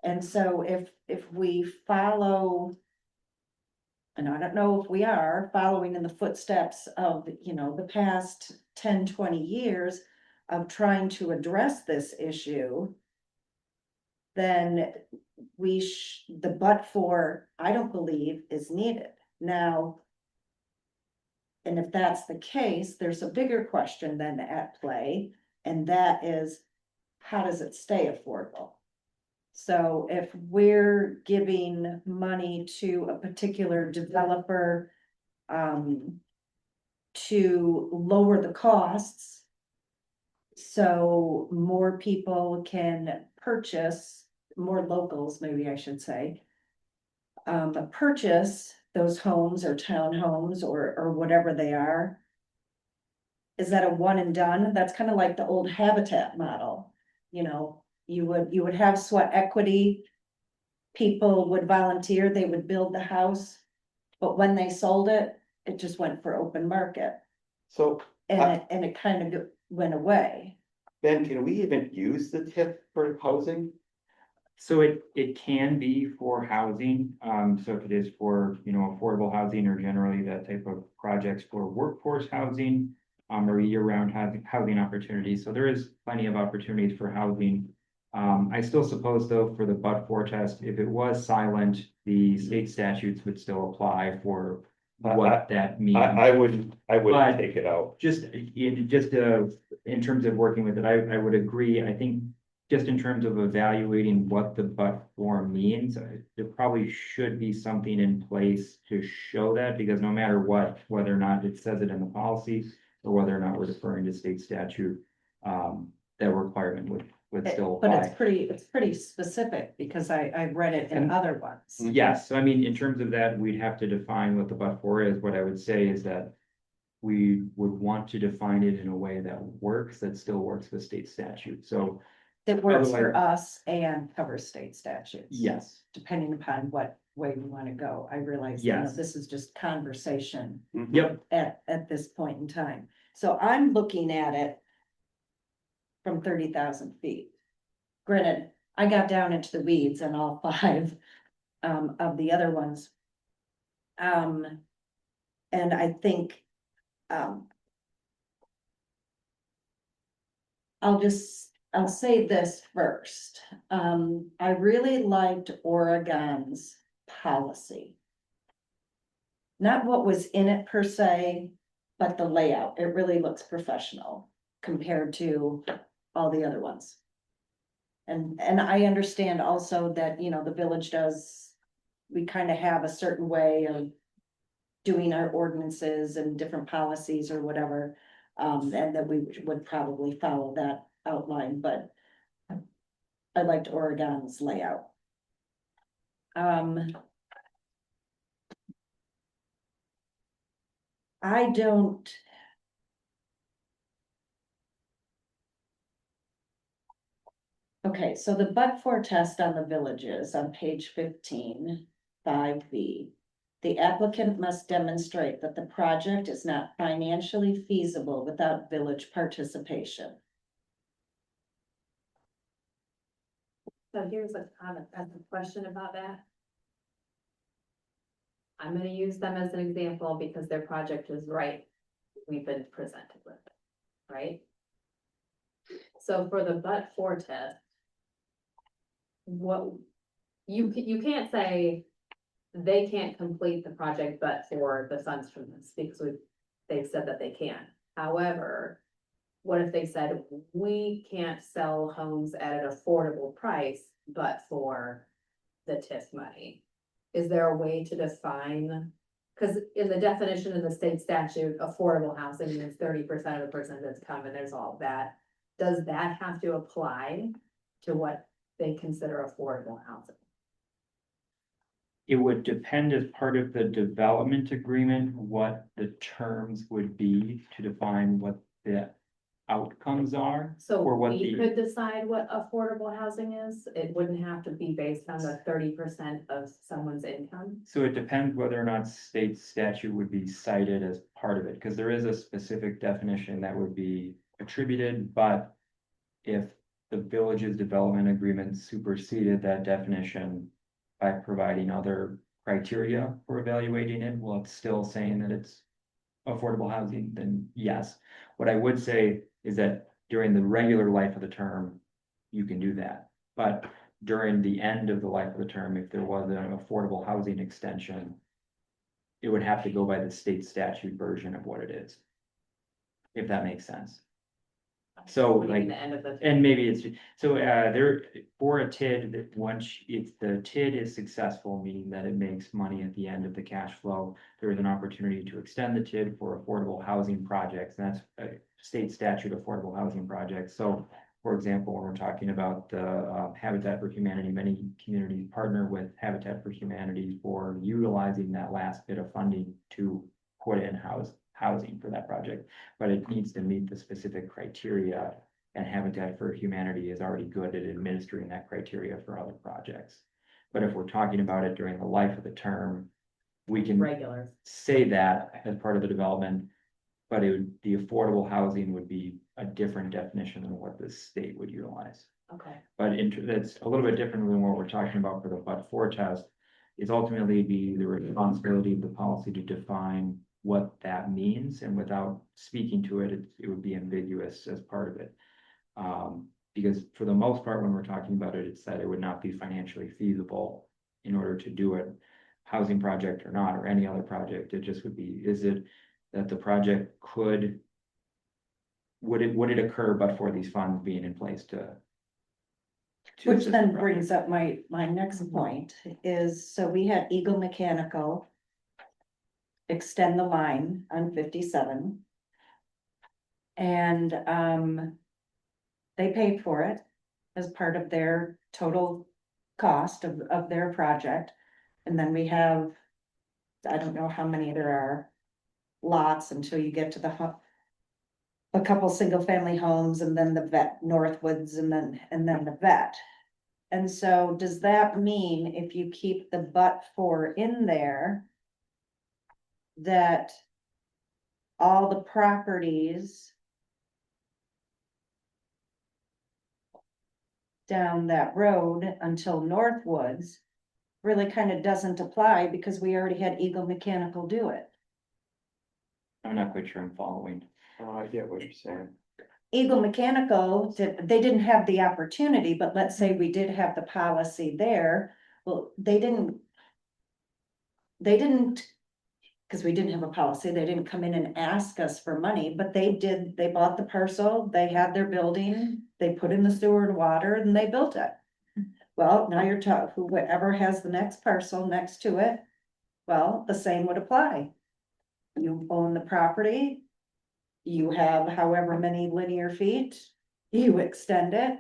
And so if we follow, and I don't know if we are following in the footsteps of, you know, the past 10, 20 years of trying to address this issue, then the but for, I don't believe is needed. Now, And if that's the case, there's a bigger question then at play, and that is, how does it stay affordable? So if we're giving money to a particular developer, to lower the costs, so more people can purchase, more locals, maybe I should say, purchase those homes or townhomes or whatever they are. Is that a one and done? That's kind of like the old Habitat model. You know, you would have sweat equity. People would volunteer, they would build the house. But when they sold it, it just went for open market So and it kind of went away. Ben, can we even use the tip for housing? So it can be for housing, so if it is for, you know, affordable housing or generally that type of projects for workforce housing. Or year-round housing opportunities, so there is plenty of opportunities for housing. I still suppose though, for the but-for test, if it was silent, the state statutes would still apply for what that means. I wouldn't But- take it out. In terms of working with it, I would agree. I think just in terms of evaluating what the but-for means, there probably should be something in place to show that, because no matter what, whether or not it says it in the policy or whether or not we're referring to state statute, that requirement would still But apply. it's pretty specific because I read it in And- other ones. Yes, so I mean, in terms of that, we'd have to define what the but-for is. What I would say is that we would want to define it in a way that works, that still works with state statute. So That works for Otherwise- us and covers state statutes. yes, Depending upon what way we want to go. I realize, you know, Yes. this is just conversation yep, at this point in time. So I'm looking at it from 30,000 feet. Granted, I got down into the weeds on all five of the other ones. And I think I'll say this first. I really liked Oregon's policy. Not what was in it per se, but the layout. It really looks professional compared to all the other ones. And I understand also that, you know, the village does, we kind of have a certain way of doing our ordinances and different policies or whatever. And that we would probably follow that outline, but I liked Oregon's layout. I don't. Okay, so the but-for test on the villages on page 15, 5B. The applicant must demonstrate that the project is not financially feasible without village participation. So here's a comment, a question about that. I'm gonna use them as an example because their project is right, we've been presented with, it, right? So for the but-for test. What, you can't say they can't complete the project but for the funds from this, because they've said that they can. However, what if they said, we can't sell homes at an affordable price, but for the TIF money? Is there a way to define? Cause in the definition in the state statute, affordable housing is 30% of the person that's come, and there's all that. Does that have to apply to what they consider affordable housing? it would depend as part of the development agreement, what the terms would be to define what the outcomes are. So Or what we the- could decide what affordable housing is, it wouldn't have to be based on the 30% of someone's income. So it depends whether or not state statute would be cited as part of it, because there is a specific definition that would be attributed, but if the village's development agreement superseded that definition by providing other criteria for evaluating it, well, it's still saying that it's affordable housing, then yes. What I would say is that during the regular life of the term, you can do that. But during the end of the life of the term, if there was an affordable housing extension, it would have to go by the state statute version of what it is. If that makes sense. So Maybe like, the end of the. and maybe it's, so there, for a TID, that once, if the TID is successful, meaning that it makes money at the end of the cash flow, there is an opportunity to extend the TID for affordable housing projects, and that's a state statute affordable housing projects. So, for example, when we're talking about the Habitat for Humanity, many communities partner with Habitat for Humanity for utilizing that last bit of funding to put in housing for that project, but it needs to meet the specific criteria. And Habitat for Humanity is already good at administering that criteria for other projects. But if we're talking about it during the life of the term, we can Regular. say that as part of the development. But it would, the affordable housing would be a different definition than what the state would utilize. Okay. But that's a little bit different than what we're talking about for the but-for test. Is ultimately be the responsibility of the policy to define what that means, and without speaking to it, it would be ambiguous as part of it. Because for the most part, when we're talking about it, it's that it would not be financially feasible in order to do it, housing project or not, or any other project. It just would be, is it that the project could, would it occur but for these funds being in place to Which assist the then project? brings up my next point is, so we had Eagle Mechanical extend the line on 57. And they paid for it as part of their total cost of their project. And then we have, I don't know how many there are lots until you get to a couple single family homes, and then the vet, Northwoods, and then the vet. And so does that mean if you keep the but-for in there, that all the properties down that road until Northwoods really kind of doesn't apply because we already had Eagle Mechanical do it? I'm not quite sure I'm following. Oh, I get what you're saying. Eagle Mechanical, they didn't have the opportunity, but let's say we did have the policy there, well, they didn't, because we didn't have a policy, they didn't come in and ask us for money, but they bought the parcel, they had their building, they put in the sewer and water, and they built it. Well, now you're talking, whoever has the next parcel next to it, well, the same would apply. You own the property, you have however many linear feet, you extend it.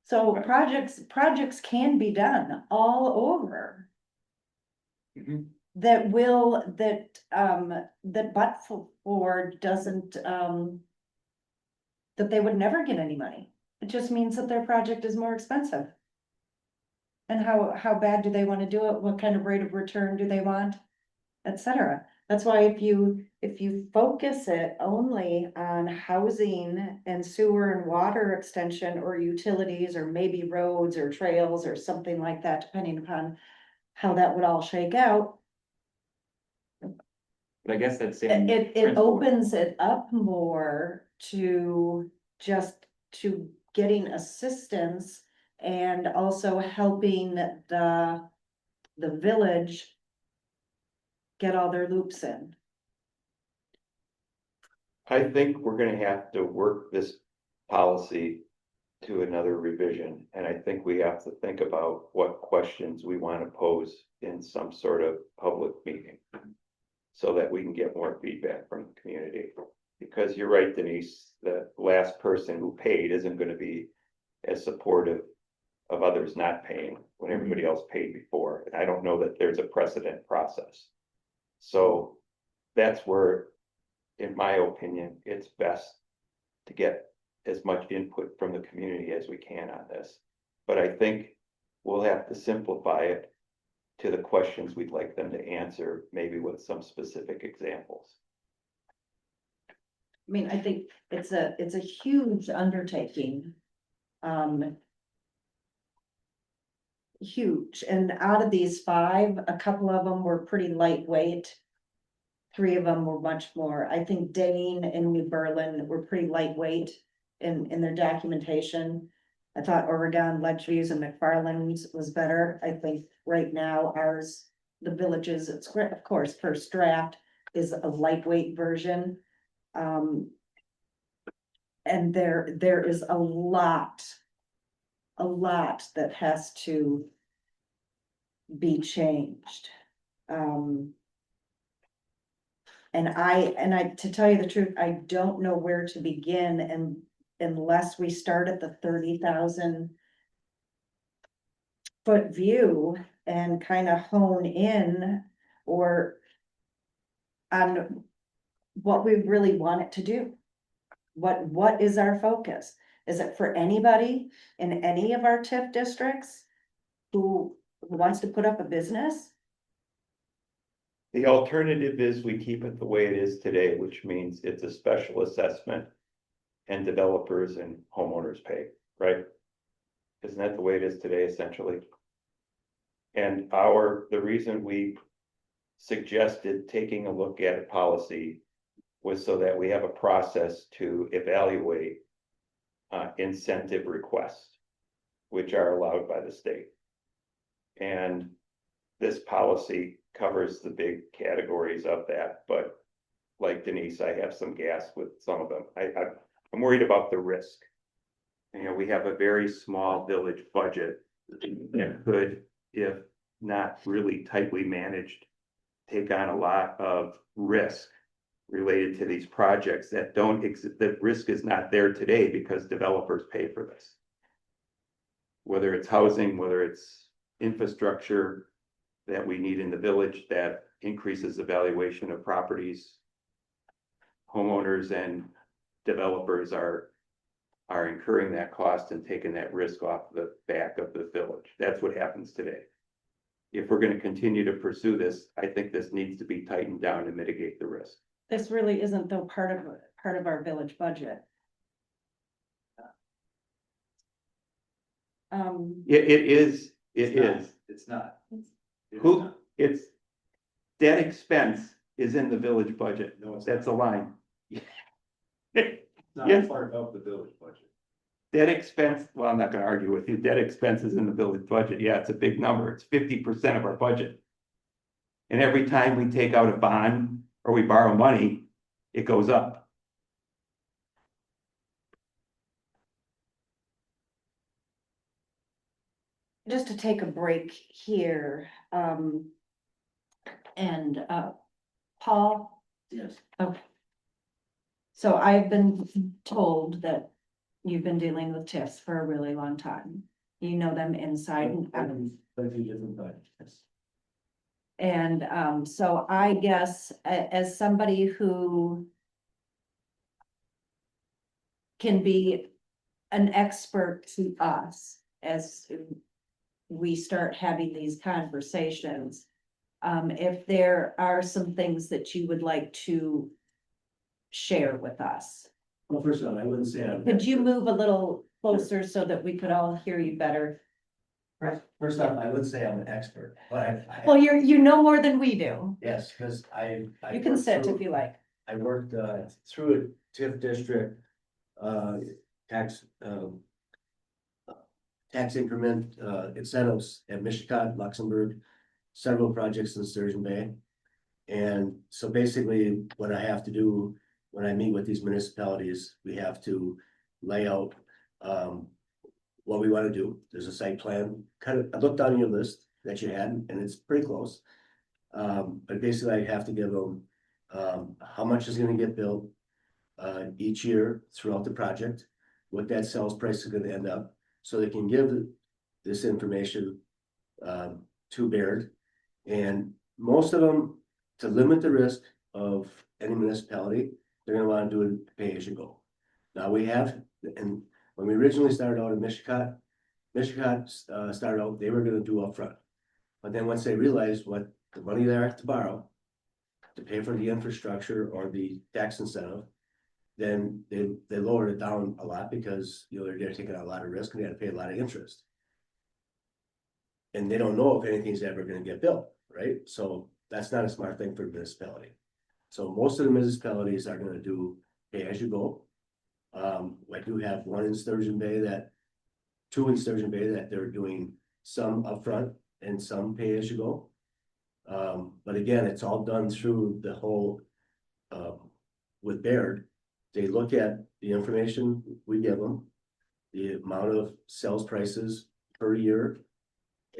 So projects can be done all over. Mhm. That but for doesn't, that they would never get any money. It just means that their project is more expensive. And how bad do they want to do it? What kind of rate of return do they want? Etc. That's why if you focus it only on housing and sewer and water extension or utilities or maybe roads or trails or something like that, depending upon how that would all shake out, But I guess that's same. it principle. opens it up more to getting assistance and also helping the village get all their loops in. I think we're gonna have to work this policy to another revision, and I think we have to think about what questions we want to pose in some sort of public meeting. So that we can get more feedback from the community, because you're right, Denise, the last person who paid isn't gonna be as supportive of others not paying when everybody else paid before, and I don't know that there's a precedent process. So that's where, in my opinion, it's best to get as much input from the community as we can on this. But I think we'll have to simplify it to the questions we'd like them to answer, maybe with some specific examples. I mean, I think it's a huge undertaking. Huge, and out of these 5, a couple of them were pretty lightweight. 3 of them were much more. I think Dane and New Berlin were pretty lightweight in their documentation. I thought Oregon, Ledgeviews and McFarland's was better. I think right now ours the villages, it's great, of course, first draft is a lightweight version. And there is a lot that has to be changed. And to tell you the truth, I don't know where to begin and unless we start at the 30,000 foot view and kind of hone in or on what we really want it to do. What is our focus? Is it for anybody in any of our TIF districts who wants to put up a business? The alternative is we keep it the way it is today, which means it's a special assessment. And developers and homeowners pay, right? Isn't that the way it is today essentially? And the reason we suggested taking a look at a policy was so that we have a process to evaluate incentive requests, which are allowed by the state. And this policy covers the big categories of that, but like Denise, I have some gas with some of them. I'm worried about the risk. You know, we have a very small village budget that could, if not really tightly managed, take on a lot of risk related to these projects that don't exist. The risk is not there today because developers pay for this. Whether it's housing, whether it's infrastructure that we need in the village that increases the valuation of properties, homeowners and developers are incurring that cost and taking that risk off the back of the village. That's what happens today. If we're going to continue to pursue this, I think this needs to be tightened down to mitigate the risk. This really isn't though part of our village budget. It is. It's not. It's that expense is in the village budget. No, it's That's a line. not Yes. part of the village budget. That expense, well, I'm not gonna argue with you, that expense is in the village budget, yeah, it's a big number, it's 50% of our budget. And every time we take out a bond or we borrow money, it goes up. Just to take a break here, and Paul? Yes. Okay. So I've been told that you've been dealing with TIFs for a really long time. You know them inside and out. Plenty different budgets. And so I guess as somebody who can be an expert to us as we start having these conversations, if there are some things that you would like to share with us. Well, first of all, I wouldn't say I'm. Could you move a little closer so that we could all hear you better? First off, I would say I'm an expert, but I. Well, you know more than we do. Yes, because I. You can sit if you like. I worked through a TIF district, tax, tax increment incentives at Michigan, Luxembourg, several projects in Sturgeon Bay. And so basically what I have to do when I meet with these municipalities, we have to lay out what we want to do. There's a site plan, kind of, I looked down your list that you had and it's pretty close. But basically I have to give them how much is gonna get built each year throughout the project, what that sales price is gonna end up, so they can give this information to Baird. And most of them, to limit the risk of any municipality, they're gonna wanna do it pay as you go. Now we have, and when we originally started out in Michigan started out, they were gonna do upfront. But then once they realized what the money they have to borrow to pay for the infrastructure or the tax incentive, then they lowered it down a lot because, you know, they're taking out a lot of risk and they had to pay a lot of interest. And they don't know if anything's ever gonna get built, right? So that's not a smart thing for a municipality. So most of the municipalities are gonna do pay as you go. I do have one in Sturgeon Bay two in Sturgeon Bay that they're doing some upfront and some pay as you go. But again, it's all done through the whole, with Baird. They look at the information we give them, the amount of sales prices per year.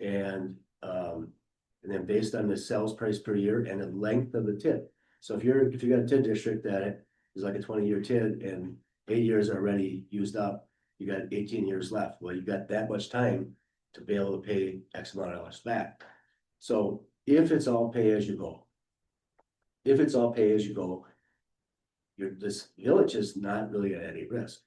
And then based on the sales price per year and the length of the TID. So if you got a TID district that is like a 20-year TID and 8 years already used up, you got 18 years left. Well, you got that much time to be able to pay X amount of dollars back. So if it's all pay as you go. If it's all pay as you go, this village is not really at any risk.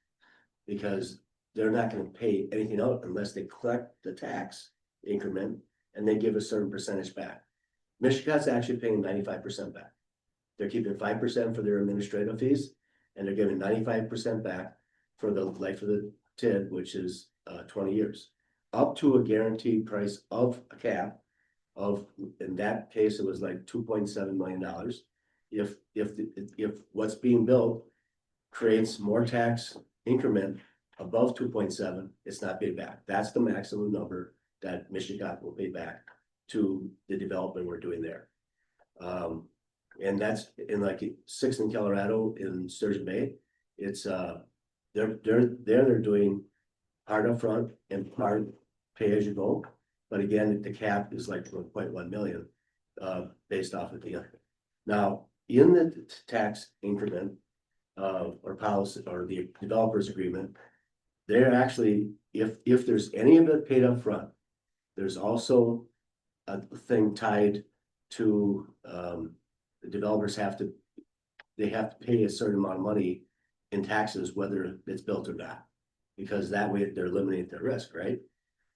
Because they're not gonna pay anything out unless they collect the tax increment and they give a certain percentage back. Michigan's actually paying 95% back. They're keeping 5% for their administrative fees, and they're giving 95% back for the life of the TID, which is 20 years. Up to a guaranteed price of a cap of, in that case, it was like $2.7 million. If what's being built creates more tax increment above 2.7, it's not paid back. That's the maximum number that Michigan will pay back to the development we're doing there. And that's in like 6 in Colorado in Sturgeon Bay. It's they're doing part up front and part pay as you go. But again, the cap is like 1.1 million based off of the other. Now, in the tax increment or policy or the developers agreement, they're actually, if there's any of it paid up front, there's also a thing tied to the developers have to pay a certain amount of money in taxes, whether it's built or not, because that way they're eliminating their risk, right?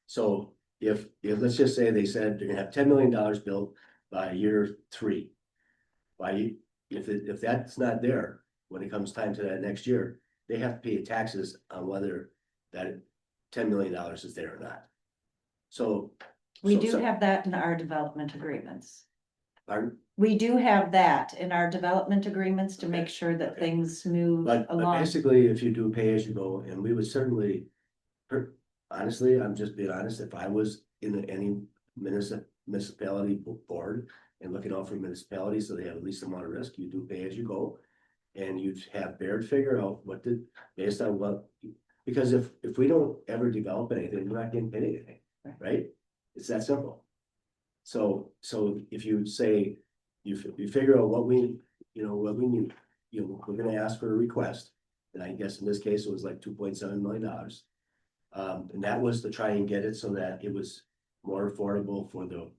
So if let's just say they said they're gonna have $10 million built by year 3, if that's not there when it comes time to that next year, they have to pay taxes on whether that $10 million is there or not. So We do have that in our development agreements. Pardon? We do have that in our development agreements to make sure that Okay. things move But along. basically, if you do pay as you go, and we would certainly, honestly, I'm just being honest, if I was in any municipality board and looking out for municipalities, so they have at least amount of risk, you do pay as you go. And you'd have Baird figure out based on what, because if we don't ever develop anything, we're not getting paid anything, right? It's that simple. So if you say, you figure out what we need, we're gonna ask for a request. And I guess in this case, it was like $2.7 million. And that was to try and get it so that it was more affordable for the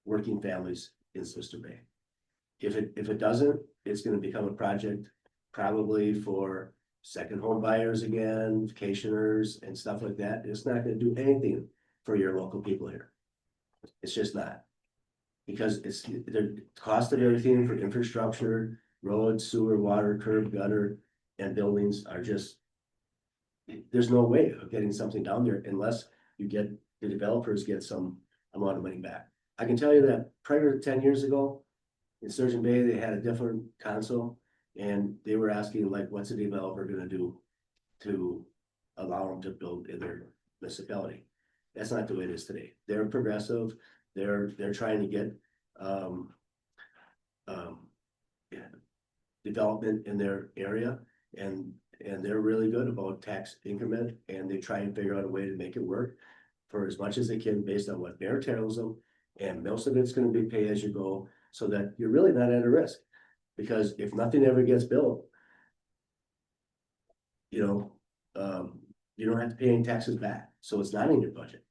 working families in Sister Bay. If it doesn't, it's gonna become a project probably for second home buyers again, vacationers and stuff like that. It's not gonna do anything for your local people here. It's just not. Because it's the cost of everything for infrastructure, roads, sewer, water, curb, gutter, and buildings are just, there's no way of getting something down there unless the developers get some amount of money back. I can tell you that prior to 10 years ago, in Sturgeon Bay, they had a different council, and they were asking like, what's a developer gonna do to allow them to build in their municipality? That's not the way it is today. They're progressive. They're trying to get development in their area, and they're really good about tax increment, and they try and figure out a way to make it work for as much as they can based on what Bear tells them, and most of it's going to be pay as you go, so that you're really not at a risk, because if nothing ever gets built, you don't have to pay any taxes back, so it's not in your budget.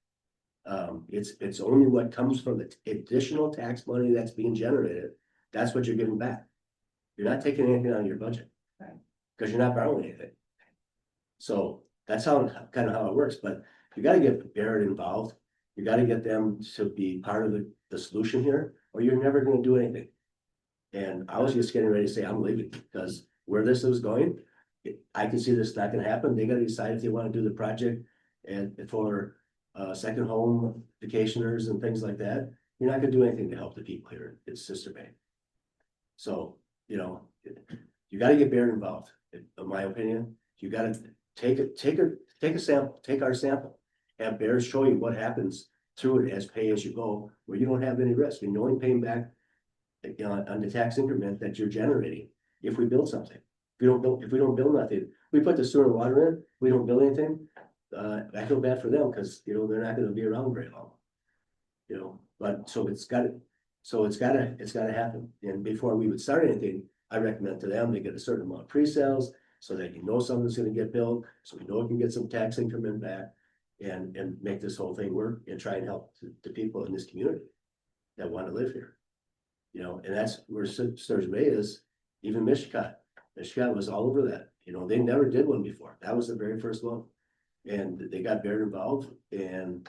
It's only what comes from the additional tax money that's being generated. That's what you're getting back. You're not taking anything out of your budget. Right. Because you're not borrowing anything. So that's kind of how it works, but you gotta get Barrett involved. You gotta get them to be part of the solution here, or you're never gonna do anything. And I was just getting ready to say, I'm leaving, because where this is going, I can see this not gonna happen. They gotta decide if they wanna do the project and for second home vacationers and things like that. You're not gonna do anything to help the people here in Sister Bay. So, you gotta get Barrett involved, in my opinion. You gotta take a sample, take our sample. Have Barrett show you what happens through it as pay as you go, where you don't have any risk, and you're only paying back on the tax increment that you're generating, if we build something. If we don't build nothing, we put the sewer and water in, we don't build anything, I feel bad for them, because, you know, they're not gonna be around very long. You know, but it's gotta happen, and before we would start anything, I recommend to them, they get a certain amount of pre-sales, so that you know something's gonna get built, so we know we can get some tax increment back. And make this whole thing work and try and help the people in this community that wanna live here. You know, and that's where Sturgeon Bay is, even Mishicot. Mishicot was all over that, you know, they never did one before, that was the very first one. And they got Baird involved, and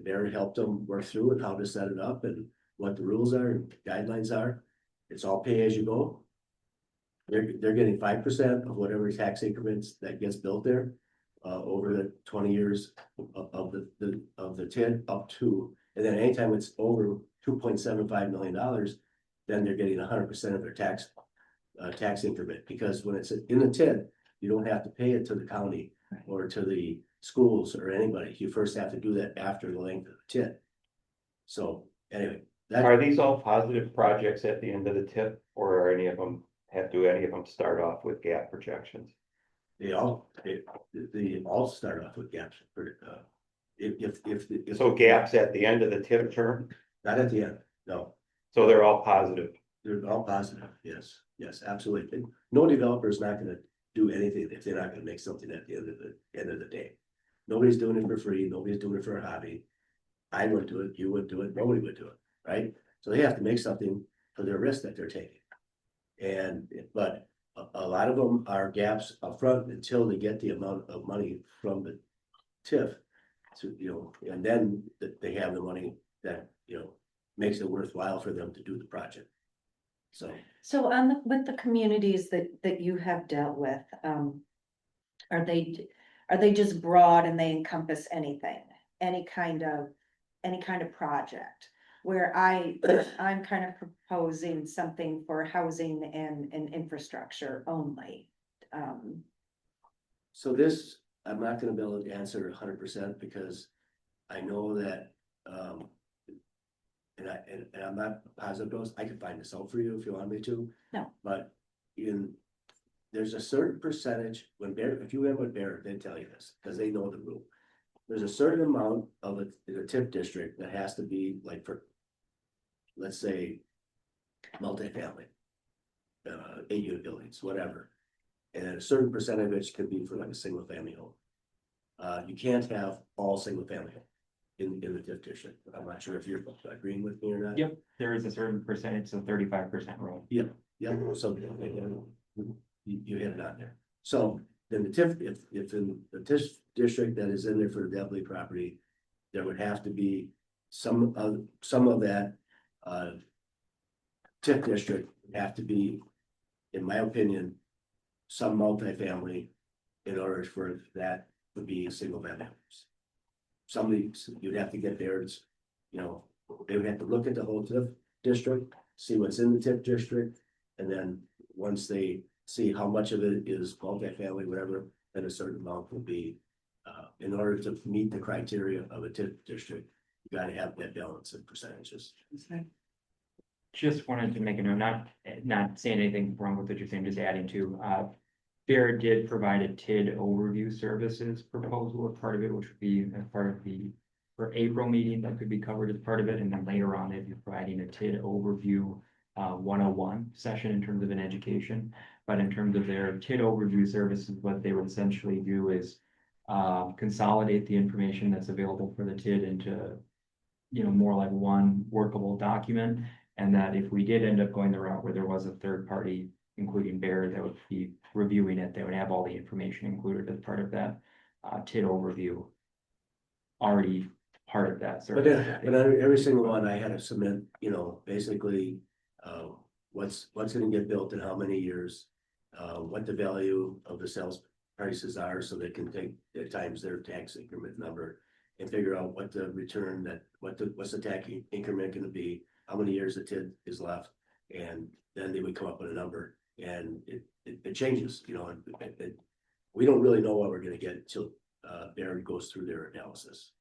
Baird helped them work through and how to set it up and what the rules are and guidelines are. It's all pay as you go. They're getting 5% of whatever tax increments that gets built there. Over the 20 years of the TID up to, and then anytime it's over $2.75 million, then they're getting 100% of their tax increment, because when it's in the TID, you don't have to pay it to the county or to the schools or anybody. You first have to do that after the length of the TID. So anyway, Are these all positive projects at the end of the tip, or are any of them do any of them start off with gap projections? they all start off with gaps. If So gaps at the end of the tip term, not at the end, no. so they're all positive. They're all positive, yes, absolutely. No developer is not gonna do anything if they're not gonna make something at the end of the day. Nobody's doing it for free, nobody's doing it for a hobby. I wouldn't do it, you wouldn't do it, nobody would do it, right? So they have to make something for their risk that they're taking. But a lot of them are gaps up front until they get the amount of money from the TIF. So, you know, and then they have the money that, you know, makes it worthwhile for them to do the project. So, with the communities that you have dealt with, are they just broad and they encompass anything, any kind of project? Where I'm kind of proposing something for housing and infrastructure only. so this, I'm not gonna be able to answer 100% because I know that, and I'm not positive those, I can find this out for you if you want me to. No. But there's a certain percentage, if you went with Baird, they'd tell you this, because they know the rule. There's a certain amount of it in a TIF district that has to be like for, let's say, multifamily. 8-unit buildings, whatever. And a certain percent of it could be for like a single family home. You can't have all single family in the TIF district. I'm not sure if you're agreeing with me or not. Yep, there is a certain percentage, so 35% rule. Yeah, so you hit it on there. So then the TIF, if in the TIF district that is in there for the Devley property, there would have to be some of that TIF district would have to be, in my opinion, some multifamily in order for that to be single family homes. Somebody, you'd have to get theirs, you know, they would have to look at the whole TIF district, see what's in the TIF district, and then once they see how much of it is multifamily, whatever, then a certain amount will be, in order to meet the criteria of a TIF district, you gotta have that balance in percentages. Just wanted to make a note, not saying anything wrong with what you're saying, just adding to, Baird did provide a TID overview services proposal as part of it, which would be as part of the, for April meeting, that could be covered as part of it, and then later on, they'd be providing a TID overview 101 session in terms of an education. But in terms of their TID overview services, what they would essentially do is consolidate the information that's available for the TID into, you know, more like one workable document. And that if we did end up going the route where there was a third party, including Baird, that would be reviewing it, they would have all the information included as part of that TID overview. Already part of that But service. but every single one I had to submit, you know, basically, what's gonna get built in how many years, what the value of the sales prices are, so they can take at times their tax increment number and figure out what the return what's the tax increment gonna be, how many years the TID is left, and then they would come up with a number, and it changes, you know, we don't really know what we're gonna get until Baird goes through their analysis.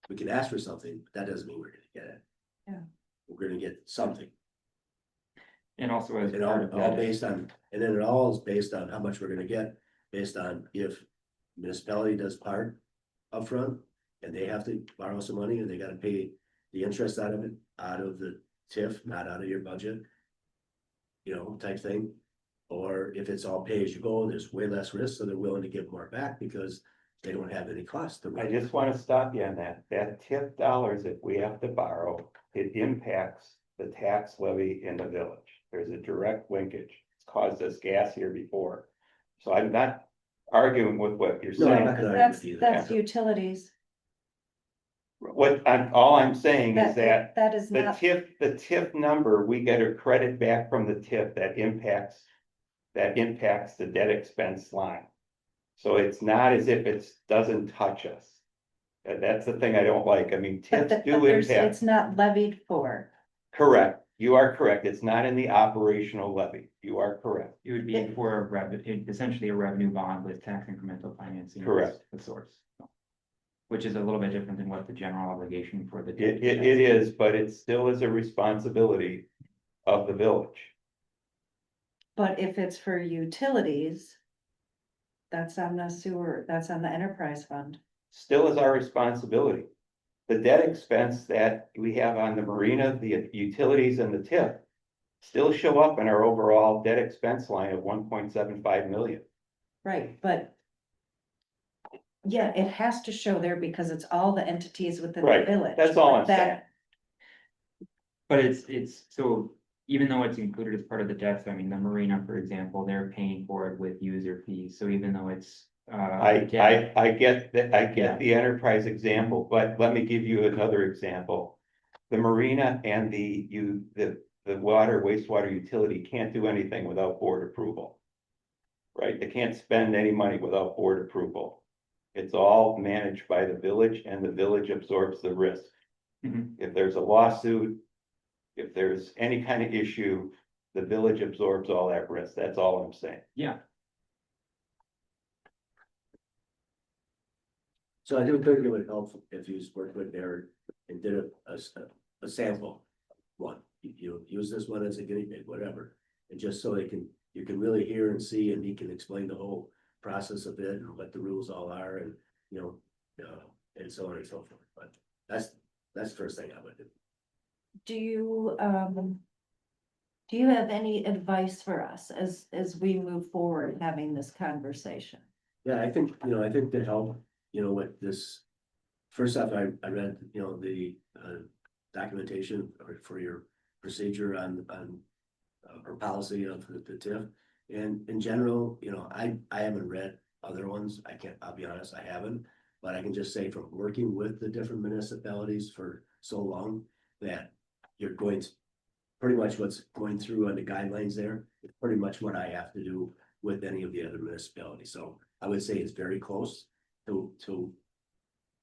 We can ask for something, but that doesn't mean we're gonna get it. Yeah. We're gonna get something, And also as and part of all that, based on, and then it all is based on how much we're gonna get, based on if municipality does part upfront. And they have to borrow some money and they gotta pay the interest out of it, out of the TIF, not out of your budget. You know, type thing. Or if it's all pay as you go, there's way less risk, so they're willing to give more back because they don't have any cost to I run. just wanna stop you on that. That tip dollars, if we have to borrow, it impacts the tax levy in the village. There's a direct linkage. It's caused us gas here before. So I'm not arguing with what you're No, I'm not saying. gonna argue That's, with you. that's utilities. All I'm saying is that That is the not, TIF number, we get a credit back from the TIF that impacts the debt expense line. So it's not as if it doesn't touch us. That's the thing I don't like. I mean, but TIFs do it's impact, not levied for. correct. You are correct. It's not in the operational levy. You are correct. it would be for a essentially a revenue bond with tax incremental financing. as Correct. The source. Which is a little bit different than what the general obligation for the. It is, but it still is a responsibility of the village. But if it's for utilities, that's on the sewer, that's on the enterprise fund. Still is our responsibility. The debt expense that we have on the marina, the utilities and the TIF still show up in our overall debt expense line of 1.75 million. Right, but. Yeah, it has to show there because it's all the entities within the Right, village. that's all but I'm saying. But it's, so even though it's included as part of the debt, so I mean, the marina, for example, they're paying for it with user fees, so even though it's. I get that, I Yeah. get the enterprise example, but let me give you another example. The marina and the water wastewater utility can't do anything without board approval. Right, they can't spend any money without board approval. It's all managed by the village and the village absorbs the risk. Mhm. If there's a lawsuit, if there's any kind of issue, the village absorbs all that risk. That's all I'm saying. Yeah, So I do think it would help if you worked with Derek and did a sample one. You use this one as a guinea pig, whatever. And just so you can really hear and see, and he can explain the whole process of it and what the rules all are and, you know, and so on and so forth. But that's the first thing I would do. Do you have any advice for us as we move forward having this conversation? Yeah, I think to help, with this, first off, I read, the documentation for your procedure on or policy of the TIF. And in general, I haven't read other ones. I'll be honest, I haven't. But I can just say from working with the different municipalities for so long that you're going to, pretty much what's going through on the guidelines there, it's pretty much what I have to do with any of the other municipalities. So I would say it's very close to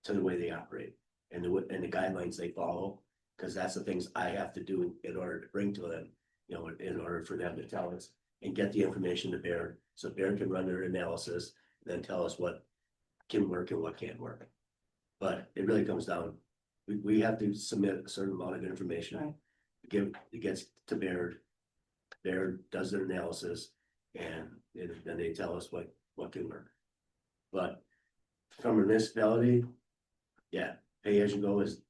the way they operate and the guidelines they follow, because that's the things I have to do in order to bring to them, in order for them to tell us and get the information to Baird, so Baird can run their analysis and then tell us what can work and what can't work. But it really comes down, we have to submit a certain amount of information. Right. It gets to Baird. Baird does their analysis and then they tell us what can work. But from a municipality, yeah, pay as you go is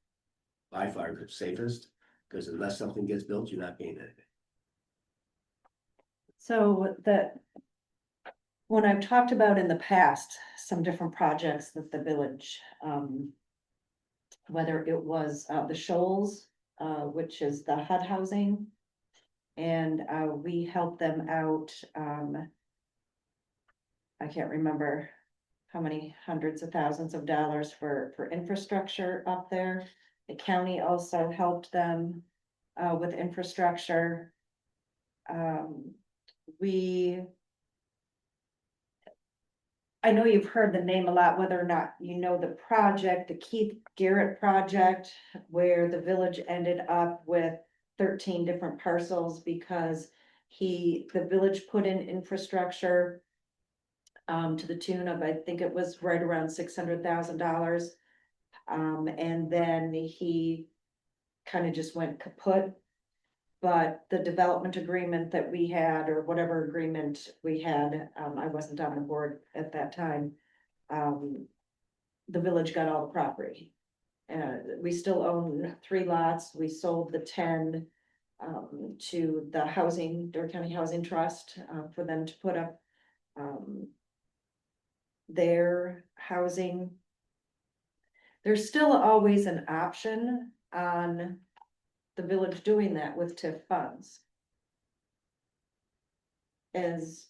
by far the safest, because unless something gets built, you're not paying anything. So when I've talked about in the past, some different projects that the village, whether it was the Shoals, which is the HUD housing. And we helped them out, I can't remember how many hundreds of thousands of dollars for infrastructure up there. The county also helped them with infrastructure. I know you've heard the name a lot, whether or not you know the project, the Keith Garrett project, where the village ended up with 13 different parcels because the village put in infrastructure to the tune of, I think it was right around $600,000. And then he kind of just went kaput. But the development agreement that we had, or whatever agreement we had, I wasn't on the board at that time. The village got all the property. We still own 3 lots. We sold the 10 to the housing, Door County Housing Trust, for them to put up their housing. There's still always an option on the village doing that with TIF funds. As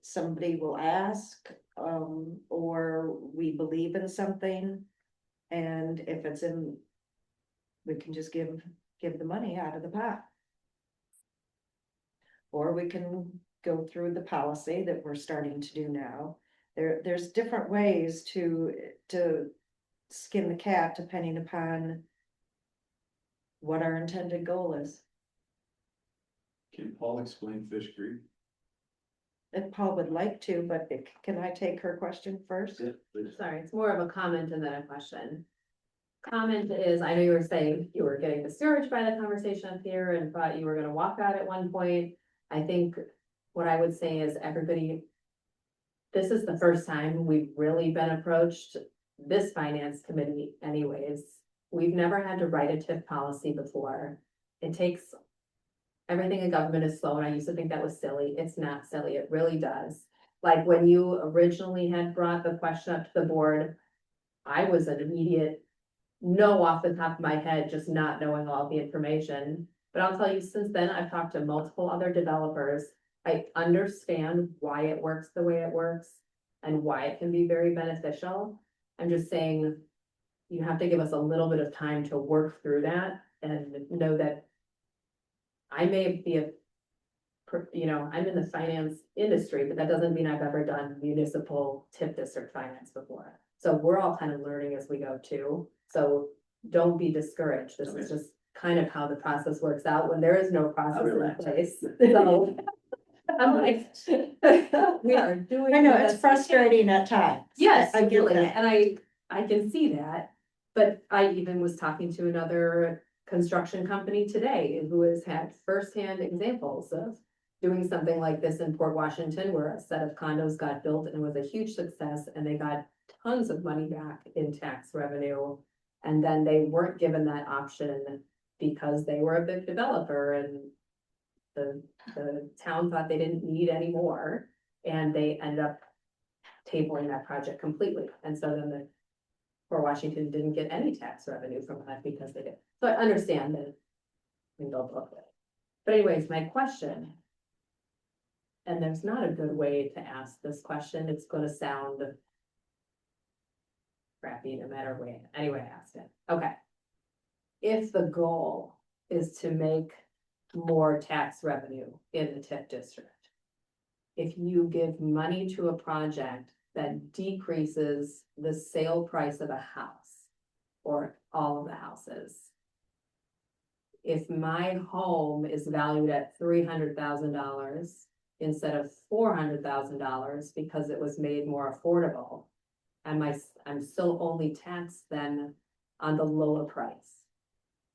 somebody will ask, or we believe in something. And if it's in, we can just give the money out of the pot. Or we can go through the policy that we're starting to do now. There's different ways to skin the cat depending upon what our intended goal is. Can Paul explain Fish Creek? If Paul would like to, but can I take her question first? Sorry, it's more of a comment and then a question. Comment is, I know you were saying you were getting discouraged by the conversation up here and thought you were gonna walk out at one point. I think what I would say is everybody, this is the first time we've really been approached, this finance committee anyways. We've never had to write a TIF policy before. It takes, everything in government is slow, and I used to think that was silly. It's not silly, it really does. Like when you originally had brought the question up to the board, I was an immediate no off the top of my head, just not knowing all the information. But I'll tell you, since then, I've talked to multiple other developers. I understand why it works the way it works and why it can be very beneficial. I'm just saying, you have to give us a little bit of time to work through that and know that I may be I'm in the finance industry, but that doesn't mean I've ever done municipal TIF district finance before. So we're all kind of learning as we go too. So don't be discouraged. This is just kind of how the process works out when there is no process in place. So I'm like, we are doing. I know, the it's best we can. frustrating at times. Yes, I get really, that. and I can see that, but I even was talking to another construction company today who has had firsthand examples of doing something like this in Port Washington, where a set of condos got built and it was a huge success, and they got tons of money back in tax revenue. And then they weren't given that option because they were a big developer and the town thought they didn't need any more, and they ended up tabling that project completely. And so then the Port Washington didn't get any tax revenue from that because they did. So I understand that. We don't look at it. But anyways, my question, and there's not a good way to ask this question, it's gonna sound crappy no matter way, anyway, I asked it, okay. If the goal is to make more tax revenue in the TIF district, if you give money to a project that decreases the sale price of a house or all of the houses. If my home is valued at $300,000 instead of $400,000 because it was made more affordable, I'm still only taxed then on the lower price,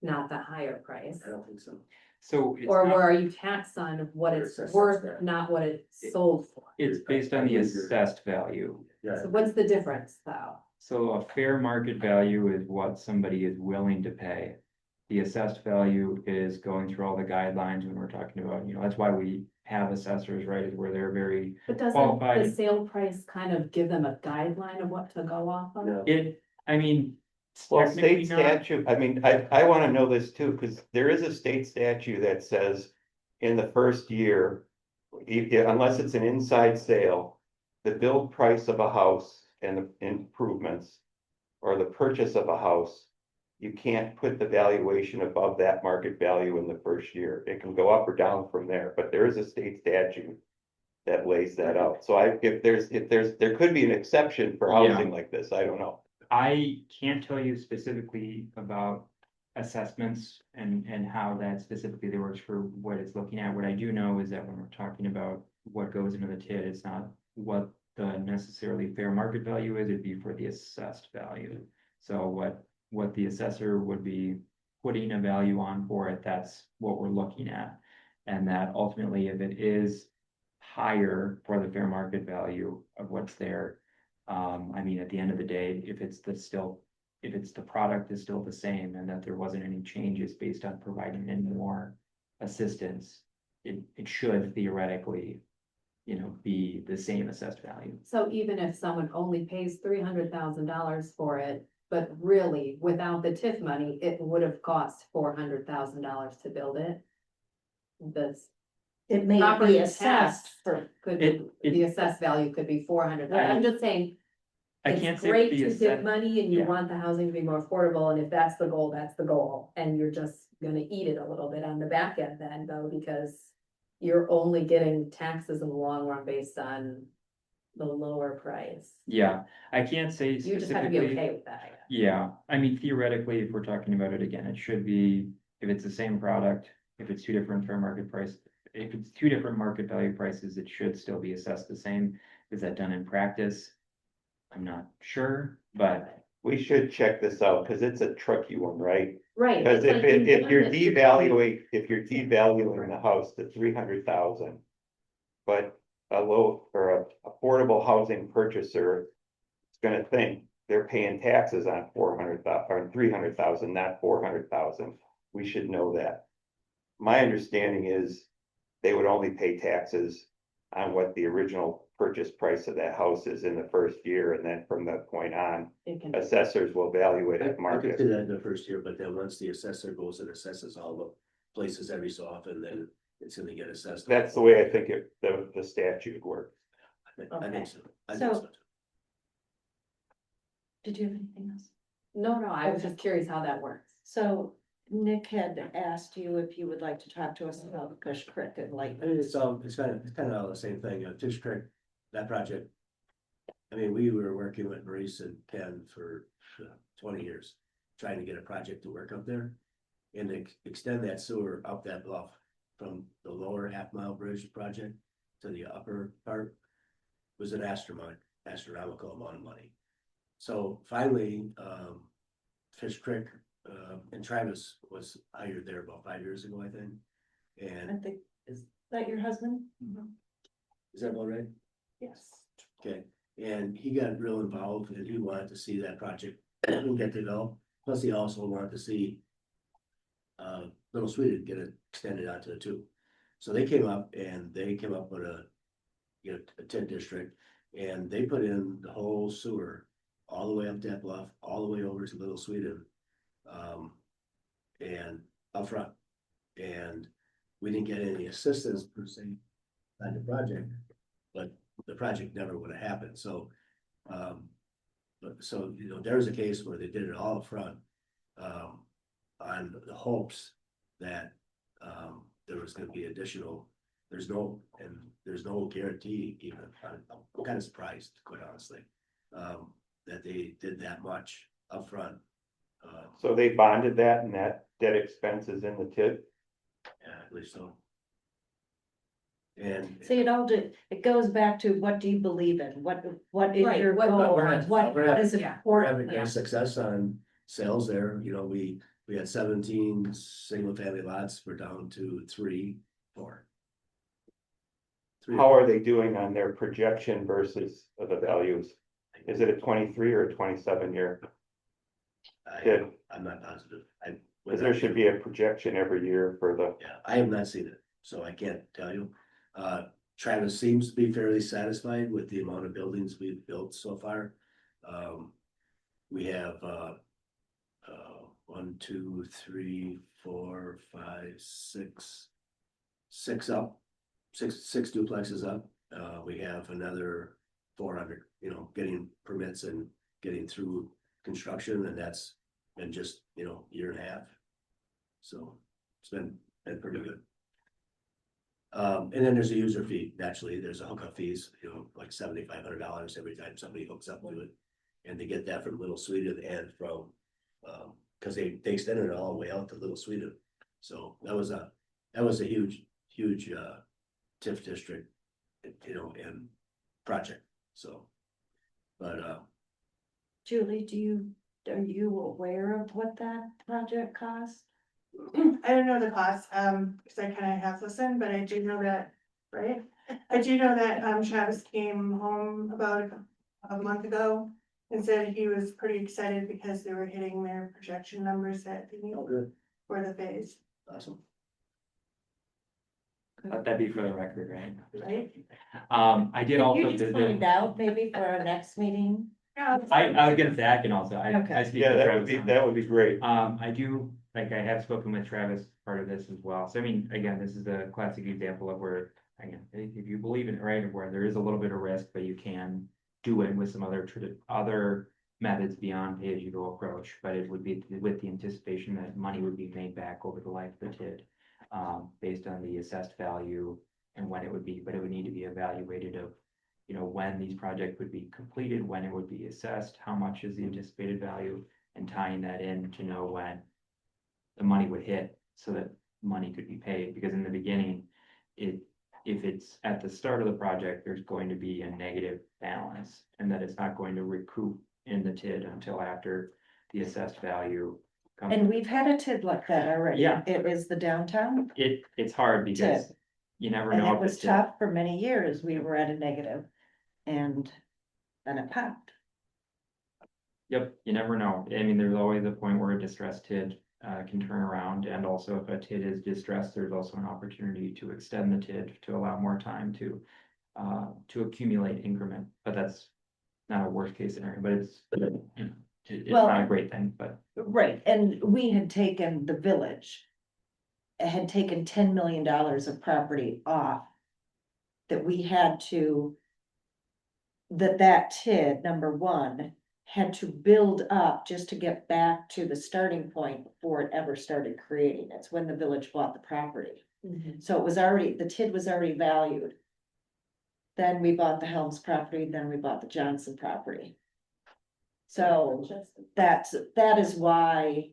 not the higher price. I don't think so. So it's Or not- where are you taxed on what it's Assessed worth, there. not what it's sold for? it's based on the assessed value. Yeah, So what's the difference though? So a fair market value is what somebody is willing to pay. The assessed value is going through all the guidelines when we're talking about, that's why we have assessors, right, is where they're very, But doesn't Qualified. the sale price kind of give them a guideline of what to go off of? no, Well, technically state not. statute, I wanna know this too, cause there is a state statute that says in the first year, unless it's an inside sale, the build price of a house and the improvements or the purchase of a house, you can't put the valuation above that market value in the first year. It can go up or down from there, but there is a state statute that lays that out. So there could be an exception for housing like this, I don't know. I can't tell you specifically about assessments and how that specifically works for what it's looking at. What I do know is that when we're talking about what goes into the TID, it's not what the necessarily fair market value is, it'd be for the assessed value. So what the assessor would be putting a value on for it, that's what we're looking at. And that ultimately, if it is higher for the fair market value of what's there, I mean, at the end of the day, if it's the product is still the same and that there wasn't any changes based on providing any more assistance, it should theoretically, be the same assessed value. So even if someone only pays $300,000 for it, but really without the TIF money, it would have cost $400,000 to build it. That's It may property be tax assessed for, could, It- the assessed value could be 400. I'm just saying, I can't it's say great the to assess- give money and you yeah. want the housing to be more affordable, and if that's the goal, that's the goal. And you're just gonna eat it a little bit on the back end then though, because you're only getting taxes in the long run based on the lower price. Yeah, I can't say You just have to be specifically. okay with that, I guess. Yeah, I mean, theoretically, if we're talking about it again, it should be, if it's the same product, if it's two different fair market price, if it's two different market value prices, it should still be assessed the same. Is that done in practice? I'm not sure, but We should check this out, cause it's a tricky one, right? Right. Cause it's like if you're investment. if you're devaluing the house to 300,000. But a low or a affordable housing purchaser is gonna think they're paying taxes on 400,000 or 300,000, not 400,000. We should know that. My understanding is they would only pay taxes on what the original purchase price of that house is in the first year, and then from that point on, It can- assessors will evaluate I at could market. do that in the first year, but then once the assessor goes and assesses all the places every so often, then it's gonna get assessed. That's the way I think the statute works. I think so. I So- think so. did you have anything else? No, I was just curious how that works. So Nick had asked you if you would like to talk to us about Fish Creek and like, I mean, it's kind of all the same thing, Fish Creek, that project. I mean, we were working with Maurice and Ken for 20 years, trying to get a project to work up there. And to extend that sewer up that bluff from the lower half-mile bridge project to the upper part was an astronomical amount of money. So finally, Fish Creek, and Travis was hired there about 5 years ago, I think. I And think, is that your husband? is that all right? Yes. Okay, and he got real involved and he wanted to see that project get developed. Plus, he also wanted to see Little Sweden get it extended out to the two. So they came up with a TID district, and they put in the whole sewer all the way up that bluff, all the way over to Little Sweden. And up front, and we didn't get any assistance per se on the project, but the project never would have happened, so. There's a case where they did it all up front. On the hopes that, there was gonna be additional, there's no guarantee even, I'm kind of surprised, quite honestly. That they did that much upfront. So they bonded that and that expense is in the TID. Yeah, I believe so. And. See, it goes back to what do you believe in? What is Right, your what goal? goal? What We're not- is yeah, We're having important? great success on sales there, we had 17 single family lots, we're down to 4. How are they doing on their projection versus the values? Is it a 23 or a 27 year? I'm not positive. Cause there should be a projection every year for the, Yeah, I have not seen it, so I can't tell you. Travis seems to be fairly satisfied with the amount of buildings we've built so far. We have 1, 2, 3, 4, 5, 6 duplexes up. We have another 400, getting permits and getting through construction, and that's been just, year and a half. So it's been pretty good. And then there's a user fee, naturally, there's a hookup fees, like $7,500 every time somebody hooks up to it. And they get that from Little Sweden and from, cause they extended it all the way out to Little Sweden. So that was a huge TIF district, and project, so. But, Julie, do you are you aware of what that project cost? I don't know the cost, because I kind of half listened, but I do know that, right? I do know that, Travis came home about a month ago and said he was pretty excited because they were hitting their projection numbers that they need Oh, good, for the phase, awesome. Let that be for the record, right? right? I did Could also you just visit, find out maybe for our next meeting? Yeah, I was gonna say, I can also, I Okay. speak Yeah, to that Travis would be, on that would be great. I do, like, I have spoken with Travis, part of this as well. So I mean, again, this is a classic example of where, again, if you believe in it, right, where there is a little bit of risk, but you can do it with some other methods beyond pay-as-you-go approach, but it would be with the anticipation that money would be made back over the life of the TID, based on the assessed value and when it would be, but it would need to be evaluated of, you know, when these projects would be completed, when it would be assessed, how much is the anticipated value, and tying that in to know when the money would hit so that money could be paid, because in the beginning, if it's at the start of the project, there's going to be a negative balance, and that it's not going to recoup in the TID until after the assessed value comes. And we've had a TID like that already. Yeah. It was the downtown, It's hard because TID. you never And know it if was it's. tough for many years. We were at a negative, and then it popped. Yep, you never know. I mean, there's always a point where a distressed TID can turn around, and also if a TID is distressed, there's also an opportunity to extend the TID to allow more time to accumulate increment, but that's not a worst case scenario, but it's, you know, it's Well- not a great thing, but Right, and we had taken the village. It had taken $10 million of property off. That we had to. That TID, number one, had to build up just to get back to the starting point before it ever started creating. It's when the village bought the property. So it was already, the TID was already valued. Then we bought the Helms property, then we bought the Johnson property. So that is why,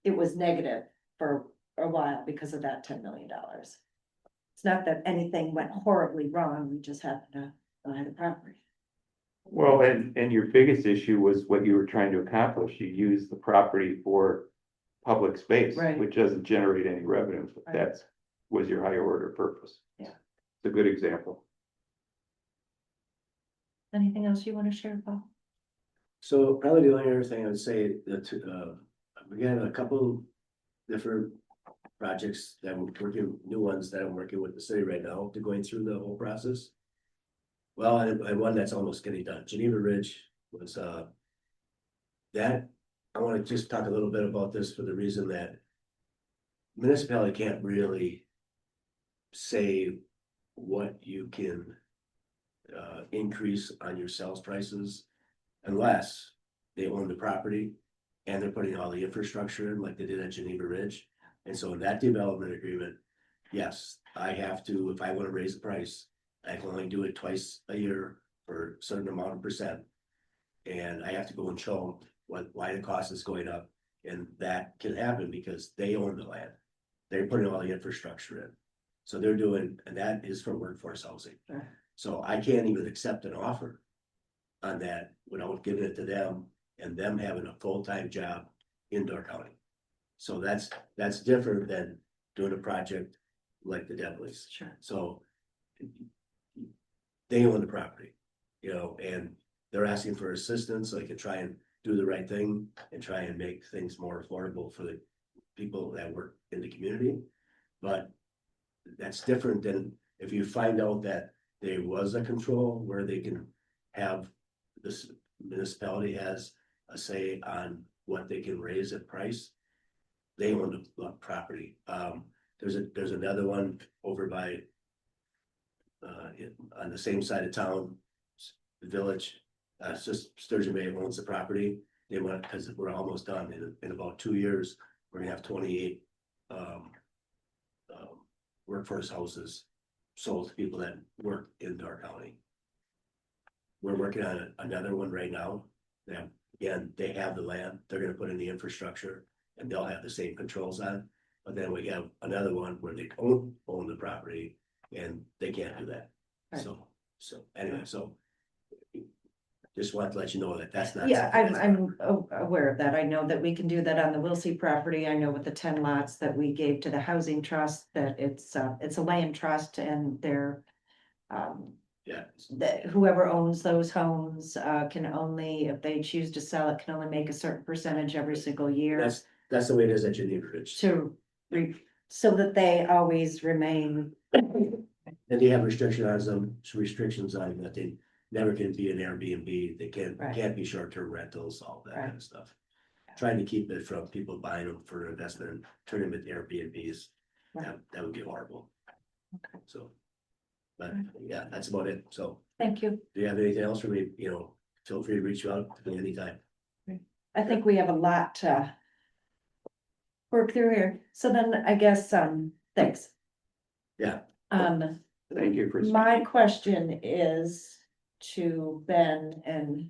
it was negative for a while because of that $10 million. It's not that anything went horribly wrong, we just happened to buy the property. Well, and your biggest issue was what you were trying to accomplish. You used the property for public space. Right. Which doesn't generate any revenue, but Right. that's, was your higher order purpose. Yeah. It's a good example. Anything else you wanna share, Paul? So probably the only other thing I would say that, we got a couple different projects that I'm working, new ones that I'm working with the city right now to going through the whole process. Well, and one that's almost getting done, Geneva Ridge was, that, I wanna just talk a little bit about this for the reason that municipality can't really say what you can increase on your sales prices unless they own the property and they're putting all the infrastructure in like they did at Geneva Ridge. And so in that development agreement, yes, I have to, if I wanna raise the price, I can only do it twice a year for a certain amount of percent. And I have to go and show them why the cost is going up. And that can happen because they own the land. They're putting all the infrastructure in. So they're doing, and that is for workforce housing. Sure. So I can't even accept an offer on that without giving it to them and them having a full-time job in Door County. So that's different than doing a project like the Devleys. Sure. So they own the property, you know, and they're asking for assistance, so they can try and do the right thing and try and make things more affordable for the people that work in the community. But that's different than if you find out that there was a control where they can have this municipality has a say on what they can raise at price. They own the property. There's another one over by on the same side of town, the village, it's just Sturgeon Bay owns the property. They want, because we're almost done in about 2 years, we're gonna have 28 workforce houses sold to people that work in Door County. We're working on another one right now. Again, they have the land, they're gonna put in the infrastructure and they'll have the same controls on. But then we have another one where they own the property and they can't do that. Right. So anyway, so Just want to let you know that that's not. Yeah, something that's- aware of that. I know that we can do that on the Wilsey property. I know with the 10 lots that we gave to the housing trust, that it's a land trust and they're. Yeah, That whoever owns those homes, can only, if they choose to sell it, can only make a certain percentage every single year. that's the way it is at Geneva Ridge. So that they always remain. And they have restrictions on that they never can be an Airbnb, they Right. can't be short-term rentals, all that kind Right. of stuff. Trying to keep it from people buying them for investment and turning them into Airbnbs, that would be horrible. Okay. So. But yeah, that's about it, so Thank you. do you have anything else for me, feel free to reach out to me anytime. I think we have a lot to work through here. So then I guess, thanks. Yeah. Thank you for. My question is to Ben and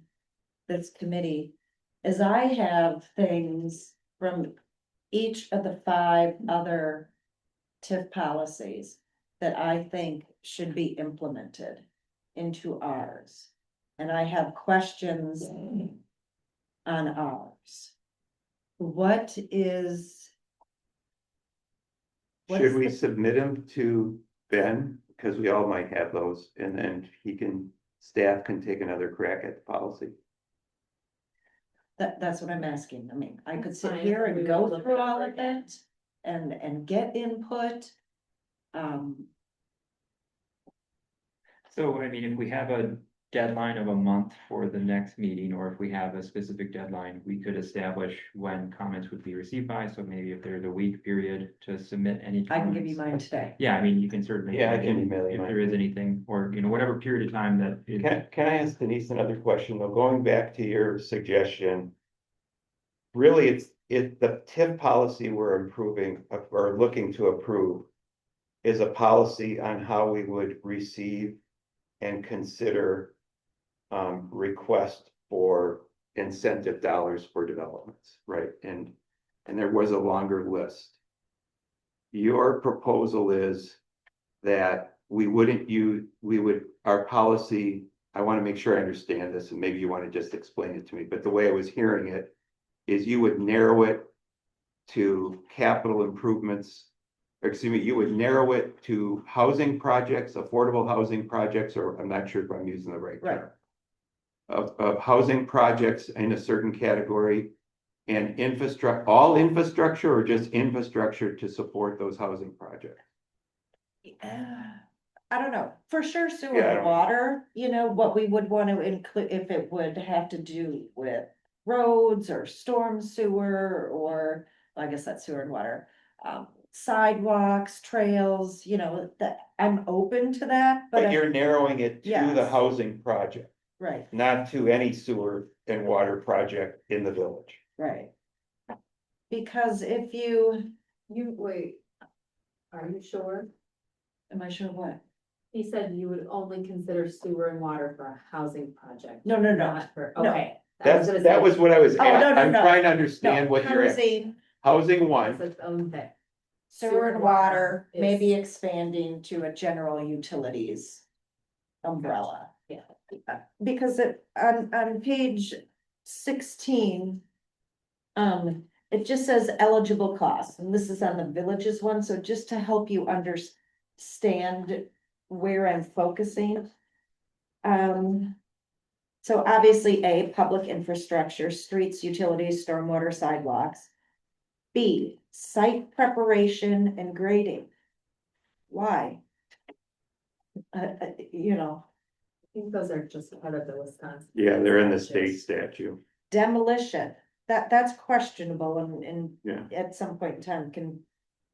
this committee, is I have things from each of the 5 other TIF policies that I think should be implemented into ours. And I have questions on ours. What is? Should we what's the- submit them to Ben? Because we all might have those, and then staff can take another crack at the policy. That's what I'm asking. I mean, I could That's sit fine. here We and would go look through it all over of again. it and get input. So, I mean, if we have a deadline of a month for the next meeting, or if we have a specific deadline, we could establish when comments would be received by, so maybe if there's a week period to submit any I can give you comments. mine today. Yeah, I mean, you can certainly. Yeah, I can email you If mine. there is anything, or, whatever period of time that is. Can I ask Denise another question, though, going back to your suggestion? Really, the TIF policy we're improving, or looking to approve. Is a policy on how we would receive and consider. Request for incentive dollars for developments, right? And there was a longer list. Your proposal is that our policy, I want to make sure I understand this, and maybe you want to just explain it to me, but the way I was hearing it is you would narrow it to capital improvements. Excuse me, you would narrow it to housing projects, affordable housing projects, or I'm not sure if I'm using the right term. Right. Of housing projects in a certain category. And all infrastructure, or just infrastructure to support those housing projects? I don't know, for sure sewer Yeah, I and don't- water, what we would want to include, if it would have to do with roads or storm sewer, or I guess that's sewer and water. Sidewalks, trails, that I'm open to that, But you're narrowing it to the Yes. housing project, right, not to any sewer and water project in the village. right. Because if you, Wait, are you sure? am I sure what? He said you would only consider sewer and water for a housing project. No, no, no. Not for, No. okay. I was gonna That say, was what I was Oh, no, no, I'm no. trying to understand No, what you're at. housing, Housing It's one, its own thing. sewer and water, is- maybe expanding to a general utilities umbrella. Yeah. Because on page 16, it just says eligible costs, and this is on the villages one, so just to help you understand where I'm focusing. So obviously, A, public infrastructure, streets, utilities, stormwater, sidewalks. B, site preparation and grading. Why? I think those are just part of the Wisconsin. yeah, they're in the state statute. Demolition, that's questionable and Yeah. at some point in time can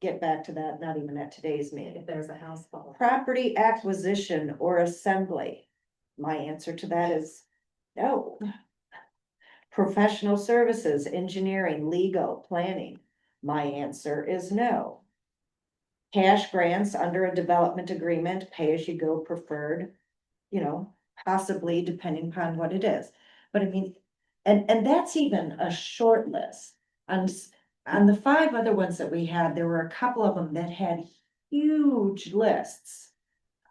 get back to that, not even at today's meeting. If there's a house fall. Property acquisition or assembly, my answer to that is no. Professional services, engineering, legal, planning, my answer is no. Cash grants under a development agreement, pay as you go preferred, possibly depending upon what it is. But I mean, and that's even a short list. On the 5 other ones that we had, there were a couple of them that had huge lists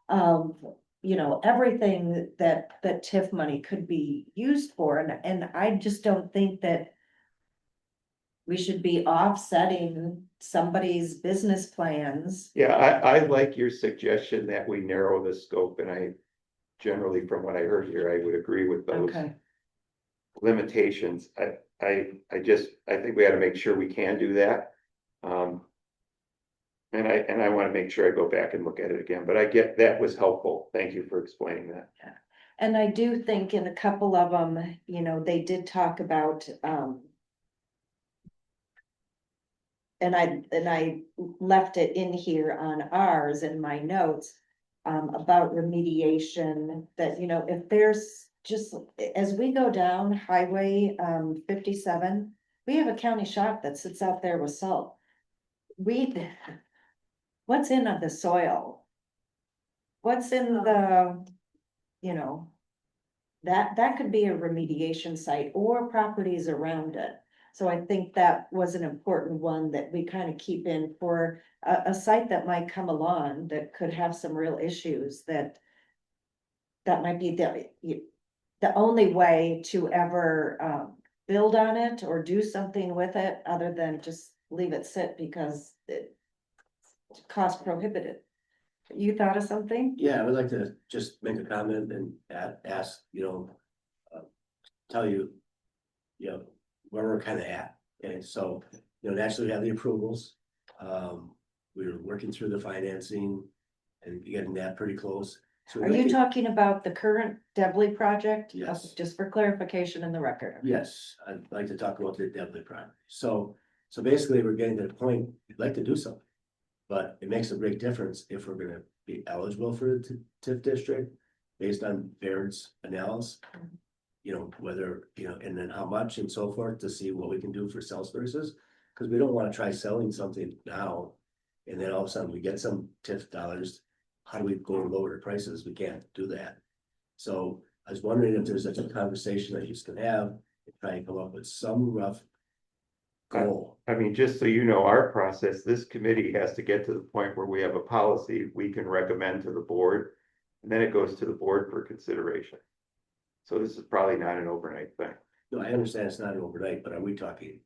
of you know, everything that TIF money could be used for, and I just don't think that we should be offsetting somebody's business plans. Yeah, I like your suggestion that we narrow the scope, and I generally, from what I heard here, I would agree with those Okay, limitations. I think we ought to make sure we can do that. And I want to make sure I go back and look at it again, but I get, that was helpful. Thank you for explaining that. and I do think in a couple of them, you know, they did talk about, and I left it in here on ours in my notes, about remediation, that, you know, if there's just, as we go down Highway, 57, we have a county shop that sits out there with salt. What's in of the soil? What's in the, you know, that could be a remediation site or properties around it. So I think that was an important one that we kind of keep in for a site that might come along that could have some real issues that might be the only way to ever build on it or do something with it other than just leave it sit because it cost prohibitive. You thought of something? Yeah, I would like to just make a comment and ask, tell you, where we're kind of at. And so, naturally we have the approvals. We're working through the financing and getting that pretty close. So Are you talking about the current Devley project? Yes. Just for clarification in the record. Yes, I'd like to talk about the Devlin project. So basically, we're getting to the point, we'd like to do something. But it makes a big difference if we're gonna be eligible for the TIF district based on Baird's analysis. Whether, and then how much and so forth to see what we can do for sales services. Cause we don't wanna try selling something now. And then all of a sudden we get some TIF dollars. How do we go lower the prices? We can't do that. So I was wondering if there's such a conversation that you can have and try and come up with some rough goal. I mean, just so you know, our process, this committee has to get to the point where we have a policy we can recommend to the board. And then it goes to the board for consideration. So this is probably not an overnight thing. No, I understand it's not overnight, but are we talking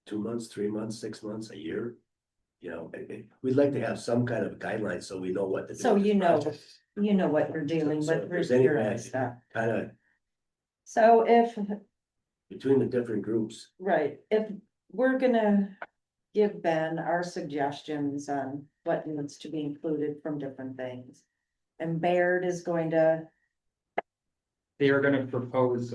2 months, 3 months, 6 months, a year? We'd like to have some kind of guidelines so we know what to do. So you know what you're dealing So with if there's with your anything stuff. kind of So if, between the different groups. right, if we're gonna give Ben our suggestions on what needs to be included from different things. And Baird is going to, They are gonna propose,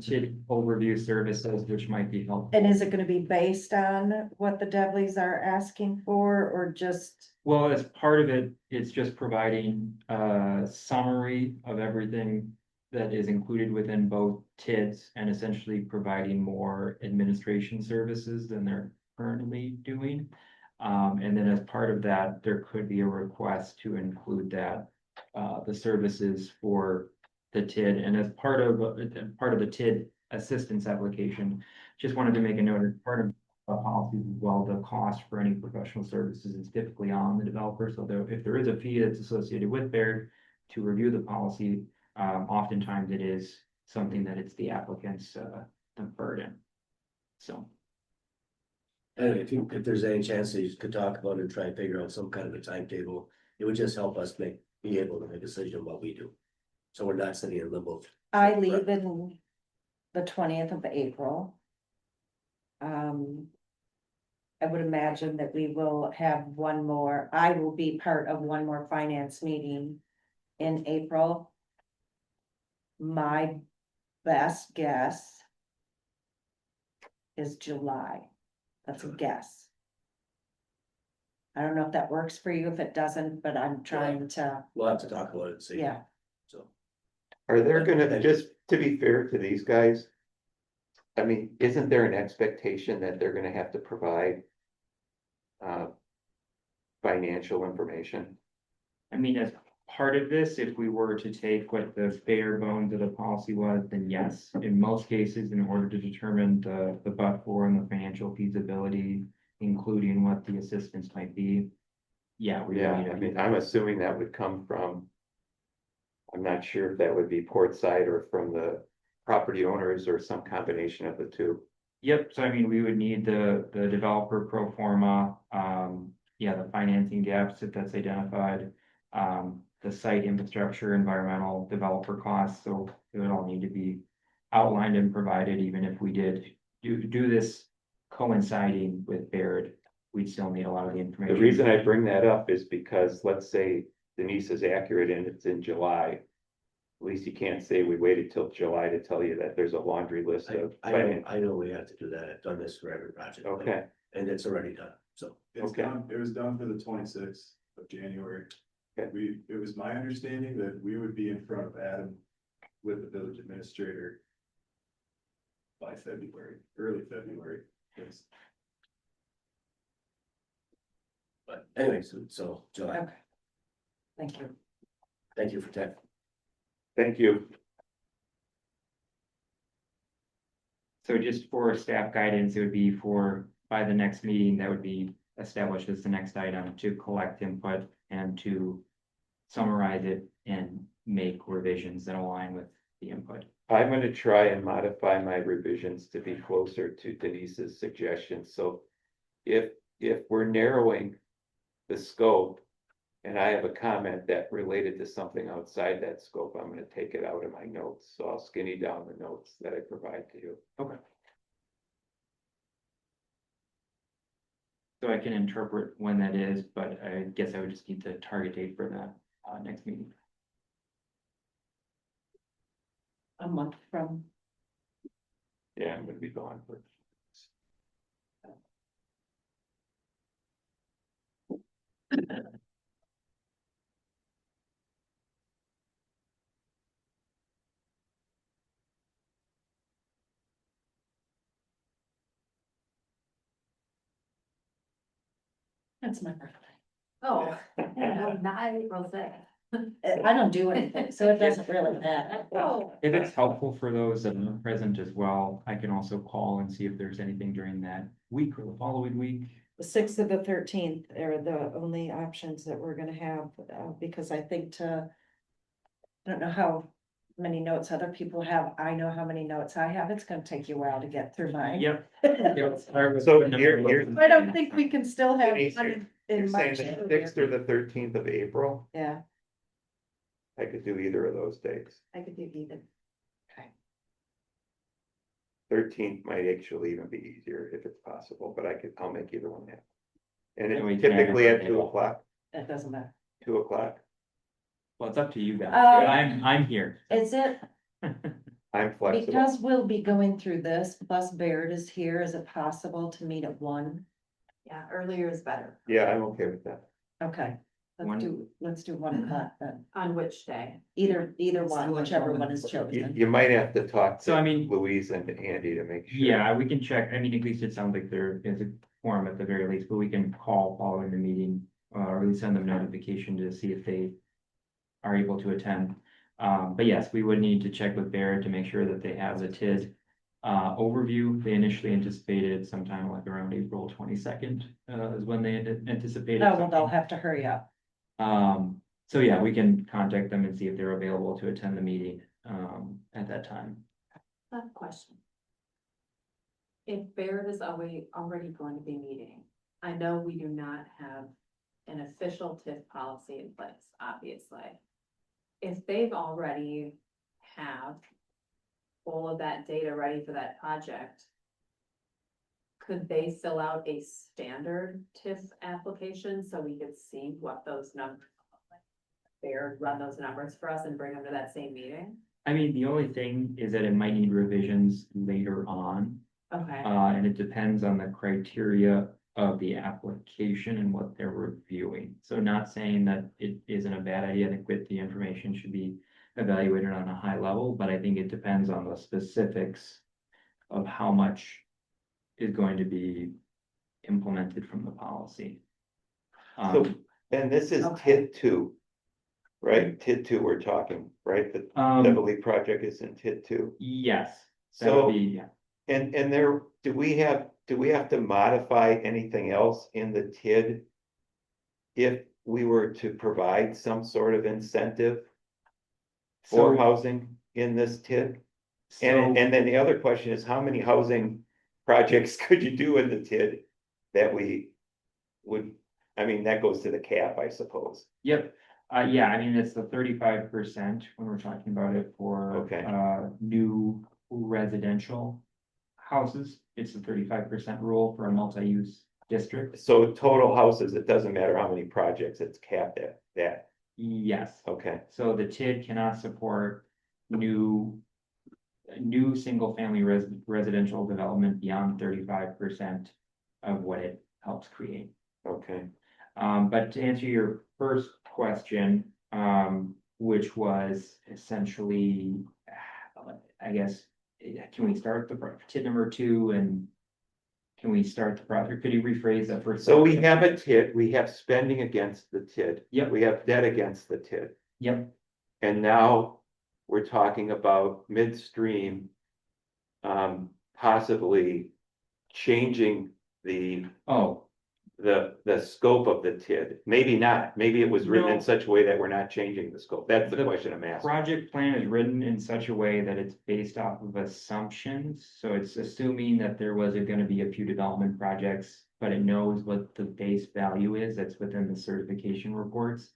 TID overview services, which might be helpful. and is it gonna be based on what the Devleys are asking for, or just? Well, as part of it, it's just providing a summary of everything that is included within both TIDs and essentially providing more administration services than they're currently doing. And then as part of that, there could be a request to include that, the services for the TID, and as part of the TID assistance application, just wanted to make a note, as part of policies as well, the cost for any professional services is typically on the developer, so if there is a fee that's associated with Baird to review the policy, oftentimes it is something that it's the applicant's burden. So. And if there's any chance that you could talk about it and try and figure out some kind of a timetable, it would just help us be able to make a decision on what we do. So we're not sitting in limbo. I leave in the 20th of April. I would imagine that we will have one more, I will be part of one more finance meeting in April. My best guess is July. That's a guess. I don't know if that works for you. If it doesn't, but I'm trying to, We'll have to talk about it and see. yeah. So, Are there gonna, just to be fair to these guys? I mean, isn't there an expectation that they're gonna have to provide financial information? I mean, as part of this, if we were to take what the bare bones of the policy was, then yes, in most cases, in order to determine the but-for and the financial feasibility, including what the assistance might be. Yeah, we would Yeah, need I to do mean, that. I'm assuming that would come from I'm not sure if that would be port side or from the property owners or some combination of the two. Yep, so I mean, we would need the developer pro forma, yeah, the financing gaps if that's identified. The site infrastructure, environmental developer costs, so it would all need to be outlined and provided, even if we did do this coinciding with Baird. We'd still need a lot of the The information. reason I bring that up is because, let's say Denise is accurate and it's in July. At least you can't say we waited till July to tell you that there's a laundry list of. I know we have to do that. I've done this for every project. Okay, And it's already done, so. It's Okay. done, it was done for the 26th of January. Okay. It was my understanding that we would be in front of Adam with the village administrator by February, early February. Yes. But anyway, so July, Okay. Thank you. thank you for that. thank you. So just for staff guidance, it would be for, by the next meeting, that would be established as the next item to collect input and to summarize it and make revisions that align with the input. I'm gonna try and modify my revisions to be closer to Denise's suggestions, so. If we're narrowing the scope. And I have a comment that related to something outside that scope, I'm gonna take it out of my notes, so I'll skinny down the notes that I provide to you. Okay. So I can interpret when that is, but I guess I would just need the target date for the next meeting. A month from, Yeah, I'm gonna be gone for. that's my birthday. Oh, not April 6th. I don't do anything, so it doesn't really matter. Oh. If it's helpful for those that are present as well, I can also call and see if there's anything during that week or the following week. The 6th of the 13th are the only options that we're gonna have, because I think I don't know how many notes other people have. I know how many notes I have. It's gonna take you a while to get through mine. Yep. So here's. I don't think we can still have Denise, one You're in saying March. the sixth or the 13th of April, Yeah, I could do either of those dates. I could do either. 13th might actually even be easier if it's possible, but I'll make either one happen. And And we it's can add typically your at 2 birthday. o'clock, That doesn't matter. 2 o'clock. Well, it's up to you guys. Um, I'm here. Is it, I'm flexible. because we'll be going through this, plus Baird is here, is it possible to meet at 1? Yeah, earlier is better. Yeah, I'm okay with that. Okay, One. let's do 1 o'clock then. On which day? Either one, Still whichever like one is You, chosen. you might have to talk So, to I mean- Louise and Andy to make sure. Yeah, we can check. I mean, at least it sounds like there is a forum at the very least, but we can call following the meeting. Or at least send them notification to see if they are able to attend. But yes, we would need to check with Barrett to make sure that they have the TID overview. They initially anticipated sometime like around April 22nd, is when they had anticipated. No, well, they'll something. have to hurry up. So yeah, we can contact them and see if they're available to attend the meeting, at that time. I have a question. If Baird is already going to be meeting, I know we do not have an official TIF policy in place, obviously. If they've already have all of that data ready for that project, could they fill out a standard TIF application so we could see what those numbers look like? Baird run those numbers for us and bring them to that same meeting? I mean, the only thing is that it might need revisions later on. Okay, And it depends on the criteria of the application and what they're reviewing. So not saying that it isn't a bad idea. I think with the information should be evaluated on a high level, but I think it depends on the specifics of how much is going to be implemented from the policy. So, and this is Okay. TID 2. Right, TID 2 we're talking, right? The Beverly project is in TID 2. Yes, that So- would be, yeah. And there, do we have to modify anything else in the TID? If we were to provide some sort of incentive? for So, housing in this TID? so, And then the other question is, how many housing projects could you do in the TID that we would, I mean, that goes to the cap, I suppose. yep, yeah, I mean, it's the 35% when we're talking about it for, Okay. new residential houses. It's the 35% rule for a multi-use district. So total houses, it doesn't matter how many projects, it's capped at that, Yes, okay, so the TID cannot support new single-family residential development beyond 35% of what it helps create. okay. But to answer your first question, which was essentially, I guess, can we start the TID number 2 and can we start the project? Could you rephrase that first? So we have a TID, we have spending against the TID. Yep. We have debt against the TID. Yep, And now we're talking about midstream. Possibly changing the oh, scope of the TID. Maybe not, maybe it was written in No. such a way that we're not changing the scope. That's the The question I'm asking. project plan is written in such a way that it's based off of assumptions, so it's assuming that there was gonna be a few development projects. But it knows what the base value is that's within the certification reports.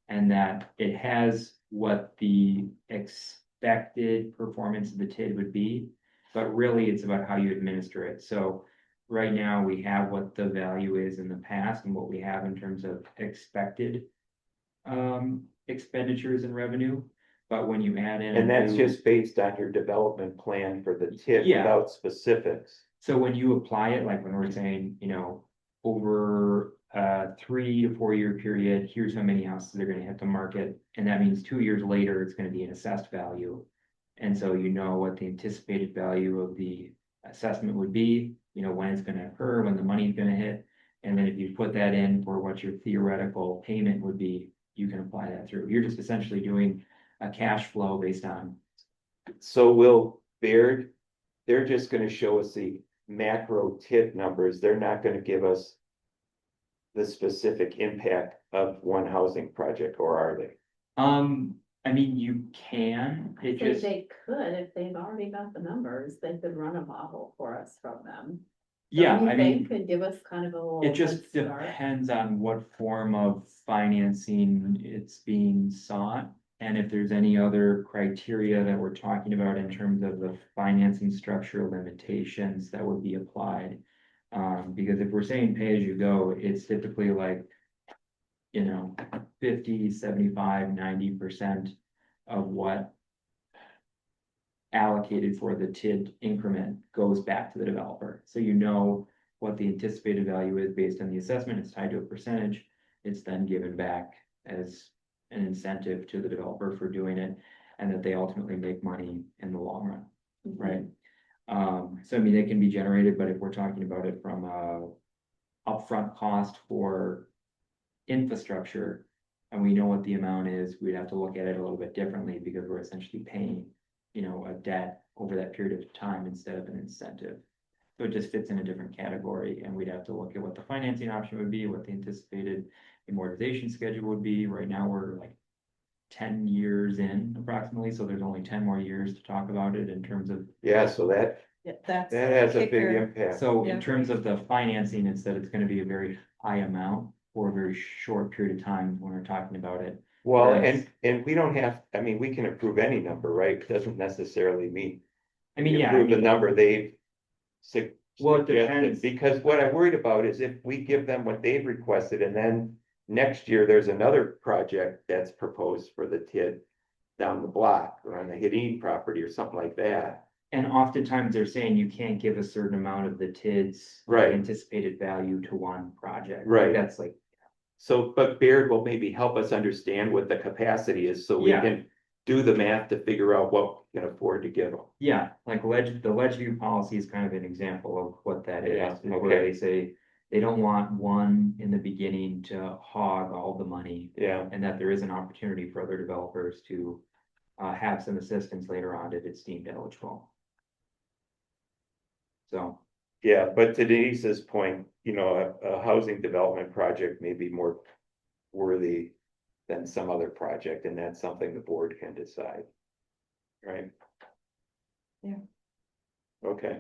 And that it has what the expected performance of the TID would be. But really, it's about how you administer it, so. Right now, we have what the value is in the past and what we have in terms of expected expenditures and revenue, but when you add in. And that's new- just based on your development plan for the TID Yeah. without specifics. So when you apply it, like when we're saying, over a 3 to 4 year period, here's how many houses they're gonna hit the market, and that means 2 years later, it's gonna be an assessed value. And so you know what the anticipated value of the assessment would be, when it's gonna occur, when the money's gonna hit. And then if you put that in for what your theoretical payment would be, you can apply that through. You're just essentially doing a cash flow based on. So will Baird, they're just gonna show us the macro TID numbers, they're not gonna give us the specific impact of one housing project, or are they? I mean, you can, it Say just, they could, if they've already got the numbers, they could run a model for us from them. yeah, Don't you I think? mean, Could give us kind of a little. it just head start? depends on what form of financing it's being sought. And if there's any other criteria that we're talking about in terms of the financing structure limitations that would be applied. Because if we're saying pay as you go, it's typically like, 50, 75, 90% of what allocated for the TID increment goes back to the developer. So you know what the anticipated value is based on the assessment, it's tied to a percentage. It's then given back as an incentive to the developer for doing it, and that they ultimately make money in the long run, right? So I mean, they can be generated, but if we're talking about it from a upfront cost for infrastructure, and we know what the amount is, we'd have to look at it a little bit differently because we're essentially paying, a debt over that period of time instead of an incentive. So it just fits in a different category, and we'd have to look at what the financing option would be, what the anticipated amortization schedule would be. Right now, we're like 10 years in approximately, so there's only 10 more years to talk about it in terms of. Yeah, so that Yeah, that's. that has a big kicker. impact. So in Yeah. terms of the financing, it's that it's gonna be a very high amount for a very short period of time when we're talking about it. Well, Whereas- and we don't have, I mean, we can approve any number, right? It doesn't necessarily mean. I mean, we yeah, I Approve the mean, number they've Well, it suggested, depends. because what I'm worried about is if we give them what they've requested, and then next year there's another project that's proposed for the TID down the block, or on the Hedin property or something like that. and oftentimes they're saying you can't give a certain amount of the TID's Right. anticipated value to one project. Right. That's like, So, but Baird will maybe help us understand what the capacity is, so we Yeah. can do the math to figure out what we can afford to give them. yeah, like the Ledgeview policy is kind of an example of what that Yeah, is. Where okay. they say they don't want one in the beginning to hog all the money. Yeah, And that there is an opportunity for other developers to have some assistance later on if it's deemed eligible. So, yeah, but to Denise's point, a housing development project may be more worthy than some other project, and that's something the board can decide. right? Yeah. Okay,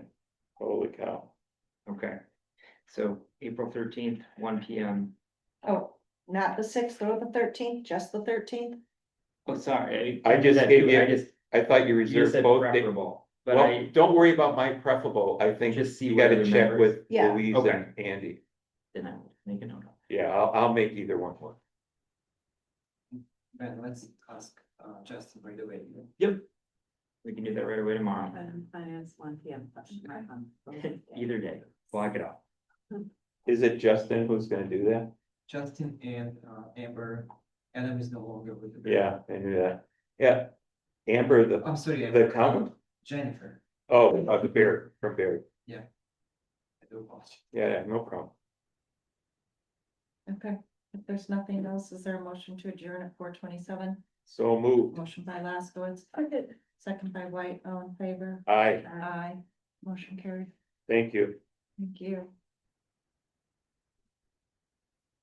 holy cow. Okay, so April 13th, 1 P.M. Oh, not the sixth or the thirteenth, just the thirteenth? Oh, sorry. I just that gave too. you- I just, I thought you you just reserved said both. days. preferable, but Well, I don't worry about my preferable. I think Just see you what gotta other check members- with Yeah. Louise Okay. and Andy. then I will make a note. of Yeah, I'll make either one work. Ben, let's ask, Justin right away. it. Yep. We can do that right away tomorrow. Finance, 1 P.M. question mark on both days. Either day, block it off. Is it Justin who's gonna do that? Justin and, Amber, Adam is no longer with the. Yeah, I knew that. Yeah. Amber, I'm sorry. the Amber, accountant? Jennifer, Oh, the Barry, from Barry. I do apologize. Yeah, no problem. Okay, if there's nothing else, is there a motion to adjourn at 4:27? So moved. Motion by Laskowitz, Okay. second by White, all in favor? Aye, Aye. Motion carried. thank you. Thank you.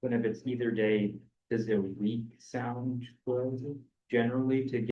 But if it's either day, does a week sound good generally to get